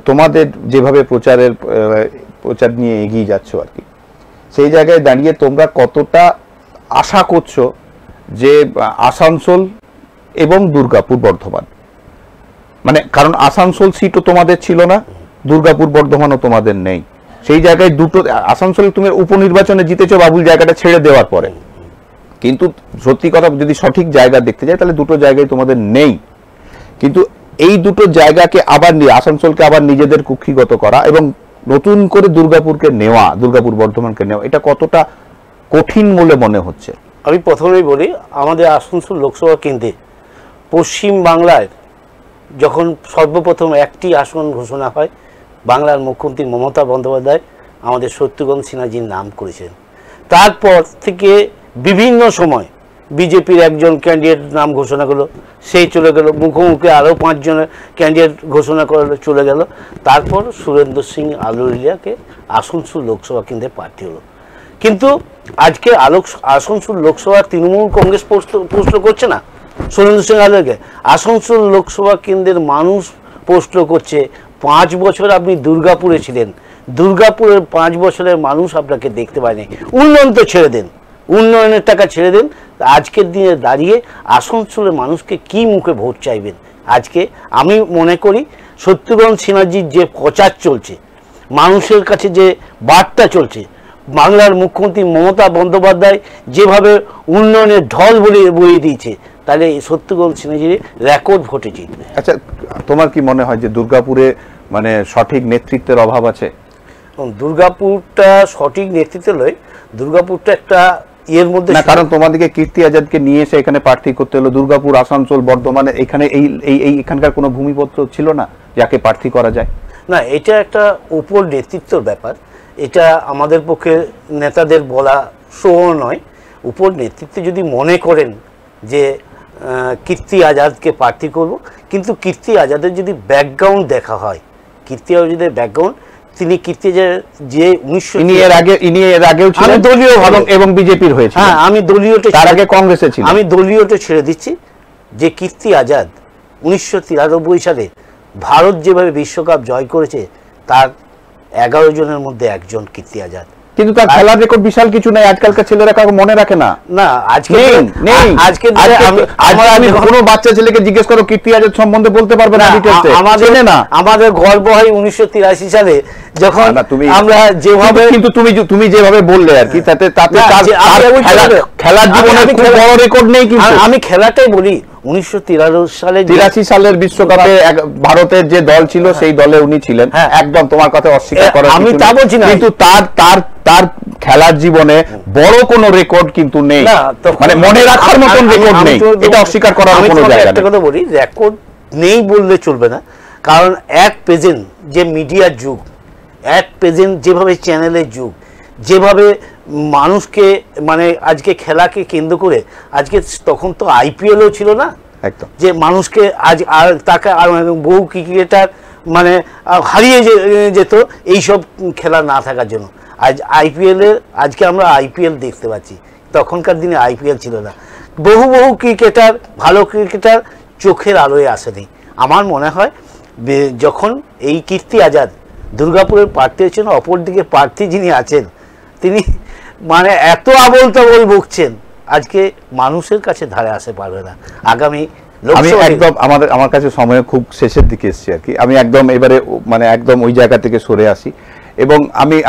তোমাদের যেভাবে প্রচার নিয়ে এগিয়ে যাচ্ছ আর কি, সেই জায়গায় দাঁড়িয়ে তোমরা কতটা আশা করছো যে আসানসোল এবং দুর্গাপুর বর্ধমান, মানে কারণ আসানসোল সিটও তোমাদের ছিল না, দুর্গাপুর বর্ধমানও তোমাদের নেই, সেই জায়গায় দুটো, আসানসোলে তুমি উপনির্বাচনে জিতেছো বাবুল জায়গাটা ছেড়ে দেওয়ার পরে, কিন্তু সত্যি কথা যদি সঠিক জায়গা দেখতে যাই তাহলে দুটো জায়গায় তোমাদের নেই। কিন্তু এই দুটো জায়গাকে আবার নিয়ে আসানসোলকে আবার নিজেদের কুক্ষিগত করা এবং নতুন করে দুর্গাপুর বর্ধমানকে নেওয়া, এটা কতটা কঠিন বলে মনে হচ্ছে?
আমি প্রথমেই বলি, আমাদের আসানসোল লোকসভা কেন্দ্রে পশ্চিম বাংলায় যখন সর্বপ্রথম একটি আসন ঘোষণা হয়, বাংলার মুখ্যমন্ত্রী মমতা বন্দ্যোপাধ্যায় আমাদের শত্রুঘ্ন সিনহাজির নাম করেছেন। তারপর থেকে বিভিন্ন সময় বিজেপির একজন ক্যান্ডিডেট নাম ঘোষণা করলো, সেই চলে গেল, মুখোমুখি আরও 5 জনের ক্যান্ডিডেট ঘোষণা করলো, চলে গেল। তারপর সুরেন্দ্র সিং আলুরিয়াকে আসানসোল লোকসভা কেন্দ্রে প্রার্থী হলো। কিন্তু আজকে আসানসোল লোকসভা তৃণমূল কংগ্রেস পোস্ট করছে না সুরেন্দ্র সিং আলুরিয়াকে, আসানসোল লোকসভা কেন্দ্রের মানুষ পোস্ট করছে। 5 বছর আপনি দুর্গাপুরে ছিলেন, দুর্গাপুরের 5 বছরের মানুষ আপনাকে দেখতে পায়নি। উন্নয়ন তো ছেড়ে দেন, উন্নয়নের টাকা ছেড়ে দেন। আজকের দিনে দাঁড়িয়ে আসানসোলের মানুষকে কি মুখে ভোট চাইবেন? আজকে আমি মনে করি শত্রুঘ্ন সিনহাজির যে প্রচার চলছে, মানুষের কাছে যে বার্তা চলছে, বাংলার মুখ্যমন্ত্রী মমতা বন্দ্যোপাধ্যায় যেভাবে উন্নয়নের ঢল বইয়ে দিয়েছে, তাহলে শত্রুঘ্ন সিনহাজি রেকর্ড ভোটে জিতবে।
আচ্ছা, তোমার কি মনে হয় যে দুর্গাপুরে মানে সঠিক নেতৃত্বের অভাব আছে?
দুর্গাপুরটা সঠিক নেতৃত্ব নয়, দুর্গাপুরটা একটা এর মধ্যে
না, কারণ তোমাদেরকে কীর্তি আজাদকে নিয়ে এসে এখানে প্রার্থী করতে হলো। দুর্গাপুর, আসানসোল, বর্ধমানে এখানে এই এখানকার কোনো ভূমিপত্র ছিল না যাকে প্রার্থী করা যায়?
না, এটা একটা উপর নেতৃত্বর ব্যাপার, এটা আমাদের পক্ষে নেতাদের বলা শোও নয়। উপর নেতৃত্ব যদি মনে করেন যে কীর্তি আজাদকে প্রার্থী করব, কিন্তু কীর্তি আজাদের যদি ব্যাকগ্রাউন্ড দেখা হয়, কীর্তি আজাদের ব্যাকগ্রাউন্ড, তিনি কীর্তি আজাদ যে
1900 এর আগেও ছিলেন দলীয় এবং বিজেপির হয়েছে।
হ্যাঁ, আমি দলীয়টা,
তার আগে কংগ্রেসে ছিল।
আমি দলীয়টা ছেড়ে দিচ্ছি। যে কীর্তি আজাদ 1993 সালে ভারত যেভাবে বিশ্বকাপ জয় করেছে, তার 11 জনের মধ্যে একজন কীর্তি আজাদ।
কিন্তু তার খেলার রেকর্ড বিশাল কিছু নাই, আজকালকার ছেলেরা কাউকে মনে রাখে না।
না, আজকে
আমি কোনো বাচ্চা ছেলেকে জিজ্ঞেস করো কীর্তি আজাদ সম্বন্ধে বলতে পারবে না,
আমাদের গর্ব হয় 1983 সালে যখন আমরা যেভাবে,
কিন্তু তুমি যেভাবে বললে আর কি, তাতে খেলার জীবনে খুব বড় রেকর্ড নেই। কিন্তু
আমি খেলাটাই বলি, 1983
সালের বিশ্বকাপে ভারতের যে দল ছিল সেই দলে উনি ছিলেন। একদম তোমার কথা অস্বীকার করা,
আমি তা বলছি না,
কিন্তু তার খেলার জীবনে বড় কোনো রেকর্ড কিন্তু নেই, মানে মনে রাখার মতন রেকর্ড নেই, এটা অস্বীকার করার কোনো জায়গা নেই।
একটা কথা বলি, রেকর্ড নেই বললে চলবে না, কারণ এক প্রেজেন্ট যে মিডিয়ার যুগ, এক প্রেজেন্ট যেভাবে চ্যানেলের যুগ, যেভাবে মানুষকে মানে আজকে খেলাকে কেন্দ্র করে, আজকে তখন তো আইপিএলও ছিল না
একদম, যে
মানুষকে আজ আর তাকে আর বহু ক্রিকেটার মানে হারিয়ে যেত এইসব খেলা না থাকার জন্য। আজ আইপিএলের, আজকে আমরা আইপিএল দেখতে পাচ্ছি, তখনকার দিনে আইপিএল ছিল না। বহু ক্রিকেটার, ভালো ক্রিকেটার চোখের আলোয় আসেনি। আমার মনে হয় যখন এই কীর্তি আজাদ দুর্গাপুরের প্রার্থী হয়েছেন, অপরদিকে প্রার্থী যিনি আছেন তিনি মানে এত আবল তাবল বকছেন, আজকে মানুষের কাছে ধারে আসতে পারবে না। আগামী
আমি একদম আমার কাছে সময় খুব শেষের দিকে এসেছি আর কি, আমি একদম এবারে মানে একদম ওই জায়গা থেকে সরে আসি এবং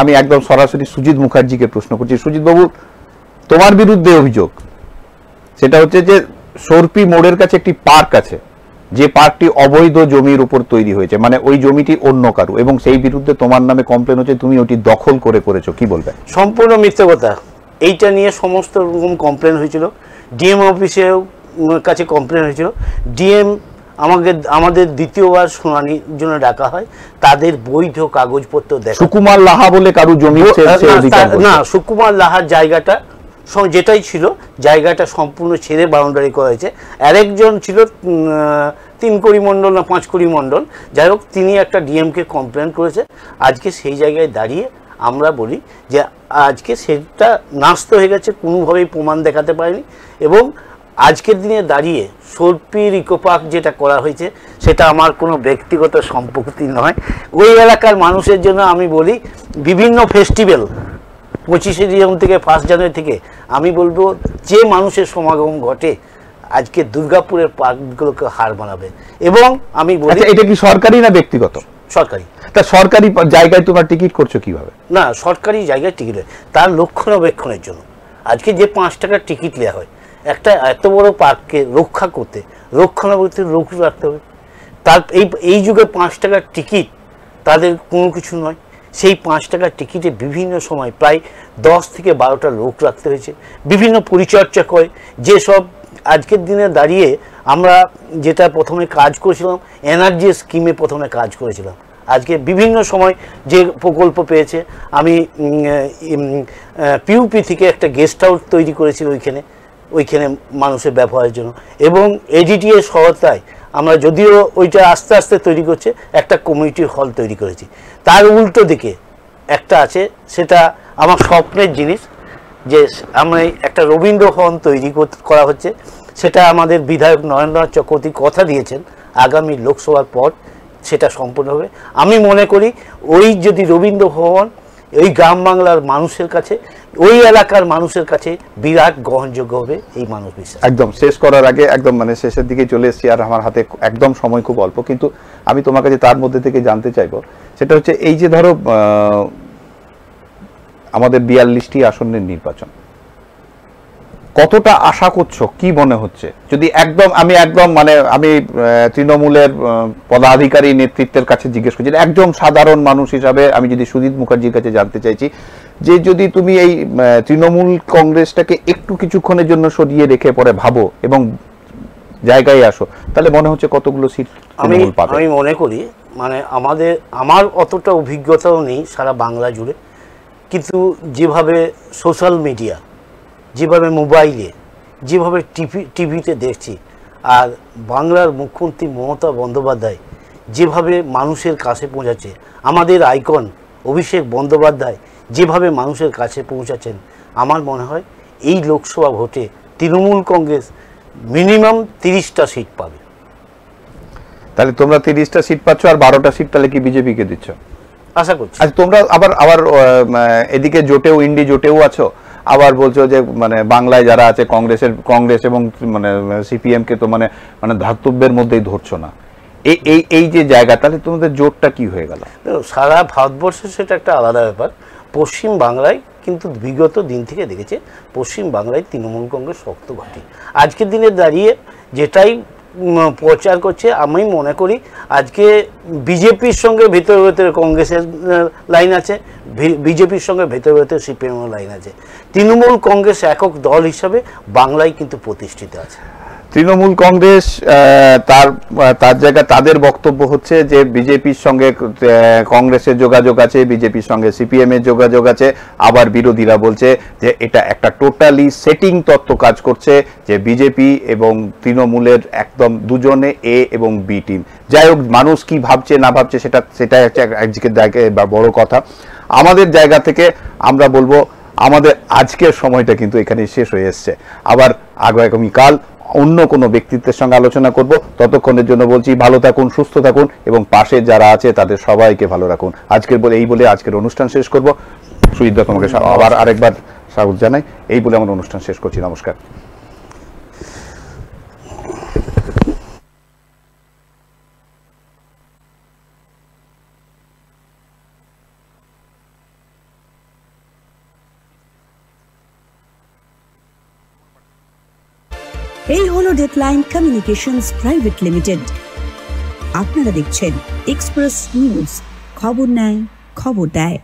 আমি একদম সরাসরি সুজিত মুখার্জিকে প্রশ্ন করছি। সুজিত বাবু, তোমার বিরুদ্ধে অভিযোগ, সেটা হচ্ছে যে সরপি মোড়ের কাছে একটি পার্ক আছে, যে পার্কটি অবৈধ জমির উপর তৈরি হয়েছে, মানে ওই জমিটি অন্য কারো, এবং সেই বিরুদ্ধে তোমার নামে কমপ্লেন হচ্ছে, তুমি ওটি দখল করেছো, কি বলবে?
সম্পূর্ণ মিথ্যে কথা। এইটা নিয়ে সমস্ত রকম কমপ্লেন হয়েছিল, ডিএম অফিসেও কাছে কমপ্লেন হয়েছিল। ডিএম আমাদের দ্বিতীয়বার শুনানির জন্য ডাকা হয়, তাদের বৈধ কাগজপত্র দেখা।
সুকুমার লাহা বলে কারু জমি
না, সুকুমার লাহার জায়গাটা যেটাই ছিল, জায়গাটা সম্পূর্ণ ছেড়ে বাউন্ডারি করা হয়েছে। আরেকজন ছিল 3 কোটি মণ্ডল না 5 কোটি মণ্ডল, যাই হোক, তিনি একটা ডিএমকে কমপ্লেন করেছে। আজকে সেই জায়গায় দাঁড়িয়ে আমরা বলি যে আজকে সেটা নাস্ত হয়ে গেছে, কোনোভাবেই প্রমাণ দেখাতে পারেনি। এবং আজকের দিনে দাঁড়িয়ে সরপির ইকো পার্ক যেটা করা হয়েছে, সেটা আমার কোনো ব্যক্তিগত সম্পত্তি নয়। ওই এলাকার মানুষের জন্য আমি বলি, বিভিন্ন ফেস্টিভ্যাল 25শে ডিসেম্বর থেকে 1 জানুয়ারি থেকে আমি বলবো, যে মানুষের সমাগম ঘটে আজকে দুর্গাপুরের পার্কগুলোকে হার বানাবে। এবং আমি বলি,
এটা কি সরকারি না ব্যক্তিগত?
সরকারি।
তা সরকারি জায়গায় তোমার টিকিট করছো কিভাবে?
না, সরকারি জায়গায় টিকিট হয় তার রক্ষণাবেক্ষণের জন্য। আজকে যে 5 টাকার টিকিট নেওয়া হয় একটা এত বড় পার্ককে রক্ষা করতে, রক্ষণাবেক্ষণ লোক রাখতে হবে। তার এই যুগে 5 টাকার টিকিট তাদের কোনো কিছু নয়। সেই 5 টাকার টিকিটে বিভিন্ন সময় প্রায় 10 থেকে 12টা লোক রাখতে হয়েছে, বিভিন্ন পরিচর্যা করে। যেসব আজকের দিনে দাঁড়িয়ে আমরা যেটা প্রথমে কাজ করেছিলাম, এনার্জি স্কিমে প্রথমে কাজ করেছিলাম, আজকে বিভিন্ন সময় যে প্রকল্প পেয়েছে। আমি পিউপি থেকে একটা গেস্ট হাউস তৈরি করেছি ওইখানে মানুষের ব্যবহারের জন্য, এবং এডিটিএর সহায়তায় আমরা, যদিও ওইটা আস্তে আস্তে তৈরি করছে, একটা কমিউনিটি হল তৈরি করেছি। তার উল্টো দিকে একটা আছে, সেটা আমার স্বপ্নের জিনিস, যে আমরা একটা রবীন্দ্র ভবন তৈরি করা হচ্ছে। সেটা আমাদের বিধায়ক নরেন্দ্রনাথ চক্রবর্তী কথা দিয়েছেন, আগামী লোকসভার পর সেটা সম্পূর্ণ হবে। আমি মনে করি ওই যদি রবীন্দ্র ভবন এই গ্রাম বাংলার মানুষের কাছে, ওই এলাকার মানুষের কাছে বিরাট গ্রহণযোগ্য হবে এই মানুষ বিশ্বাস।
একদম শেষ করার আগে একদম মানে শেষের দিকে চলে এসেছি, আর আমার হাতে একদম সময় খুব অল্প, কিন্তু আমি তোমার কাছে তার মধ্যে থেকে জানতে চাইবো, সেটা হচ্ছে এই যে ধরো আমাদের 42টি আসনের নির্বাচন, কতটা আশা করছো, কি মনে হচ্ছে? যদি একদম মানে আমি তৃণমূলের পদাধিকারী নেতৃত্বের কাছে জিজ্ঞেস করছি, একদম সাধারণ মানুষ হিসাবে আমি যদি সুজিত মুখার্জির কাছে জানতে চাইছি যে যদি তুমি এই তৃণমূল কংগ্রেসটাকে একটু কিছুক্ষণের জন্য সরিয়ে রেখে পরে ভাবো এবং জায়গায় আসো, তাহলে মনে হচ্ছে কতগুলো সিট তৃণমূল পাবে?
আমি মনে করি মানে আমার অতটা অভিজ্ঞতাও নেই সারা বাংলা জুড়ে, কিন্তু যেভাবে সোশ্যাল মিডিয়া, যেভাবে মোবাইলে, যেভাবে টিভিতে দেখছি, আর বাংলার মুখ্যমন্ত্রী মমতা বন্দ্যোপাধ্যায় যেভাবে মানুষের কাছে পৌঁছাচ্ছে, আমাদের আইকন অভিষেক বন্দ্যোপাধ্যায় যেভাবে মানুষের কাছে পৌঁছাচ্ছেন, আমার মনে হয় এই লোকসভা ভোটে তৃণমূল কংগ্রেস মিনিমাম 30টা সিট পাবে।
তাহলে তোমরা 30টা সিট পাচ্ছ, আর 12টা সিট তাহলে কি বিজেপিকে দিচ্ছ?
আশা করছি।
আচ্ছা, তোমরা আবার এদিকে জোটেও, ইন্ডি জোটেও আছো, আবার বলছো যে মানে বাংলায় যারা আছে কংগ্রেস এবং মানে সিপিএম কে তো মানে ধাতব্যের মধ্যেই ধরছো না, এই যে জায়গা, তাহলে তোমাদের জোটটা কি হয়ে গেল?
সারা ভারতবর্ষে সেটা একটা আলাদা ব্যাপার। পশ্চিম বাংলায় কিন্তু বিগত দিন থেকে দেখেছে পশ্চিম বাংলায় তৃণমূল কংগ্রেস শক্ত ঘাঁটি। আজকের দিনে দাঁড়িয়ে যেটাই প্রচার করছে, আমি মনে করি আজকে বিজেপির সঙ্গে ভেতরে ভেতরে কংগ্রেসের লাইন আছে, বিজেপির সঙ্গে ভেতরে ভেতরে সিপিএমের লাইন আছে। তৃণমূল কংগ্রেস একক দল হিসাবে বাংলায় কিন্তু প্রতিষ্ঠিত আছে।
তৃণমূল কংগ্রেস তার জায়গায় তাদের বক্তব্য হচ্ছে যে বিজেপির সঙ্গে কংগ্রেসের যোগাযোগ আছে, বিজেপির সঙ্গে সিপিএম এর যোগাযোগ আছে, আবার বিরোধীরা বলছে যে এটা একটা টোটালি সেটিং তত্ত্ব কাজ করছে, যে বিজেপি এবং তৃণমূলের একদম দুজনে এ এবং বি টিম। যাই হোক, মানুষ কি ভাবছে না ভাবছে সেটা হচ্ছে একদিকে বড় কথা। আমাদের জায়গা থেকে আমরা বলবো আমাদের আজকের সময়টা কিন্তু এখানেই শেষ হয়ে এসছে। আবার আগামীকাল অন্য কোনো ব্যক্তিত্বের সঙ্গে আলোচনা করব। ততক্ষণের জন্য বলছি ভালো থাকুন, সুস্থ থাকুন এবং পাশে যারা আছে তাদের সবাইকে ভালো রাখুন। এই বলে আজকের অনুষ্ঠান শেষ করব। সুজিত, তোমাকে আবার আরেকবার স্বাগত জানাই। এই বলে আমার অনুষ্ঠান শেষ করছি। নমস্কার।
এই হলো ডেডলাইন কমিউনিকেশনস প্রাইভেট লিমিটেড। আপনারা দেখছেন এক্সপ্রেস নিউজ, খবর নেয়, খবর দেয়।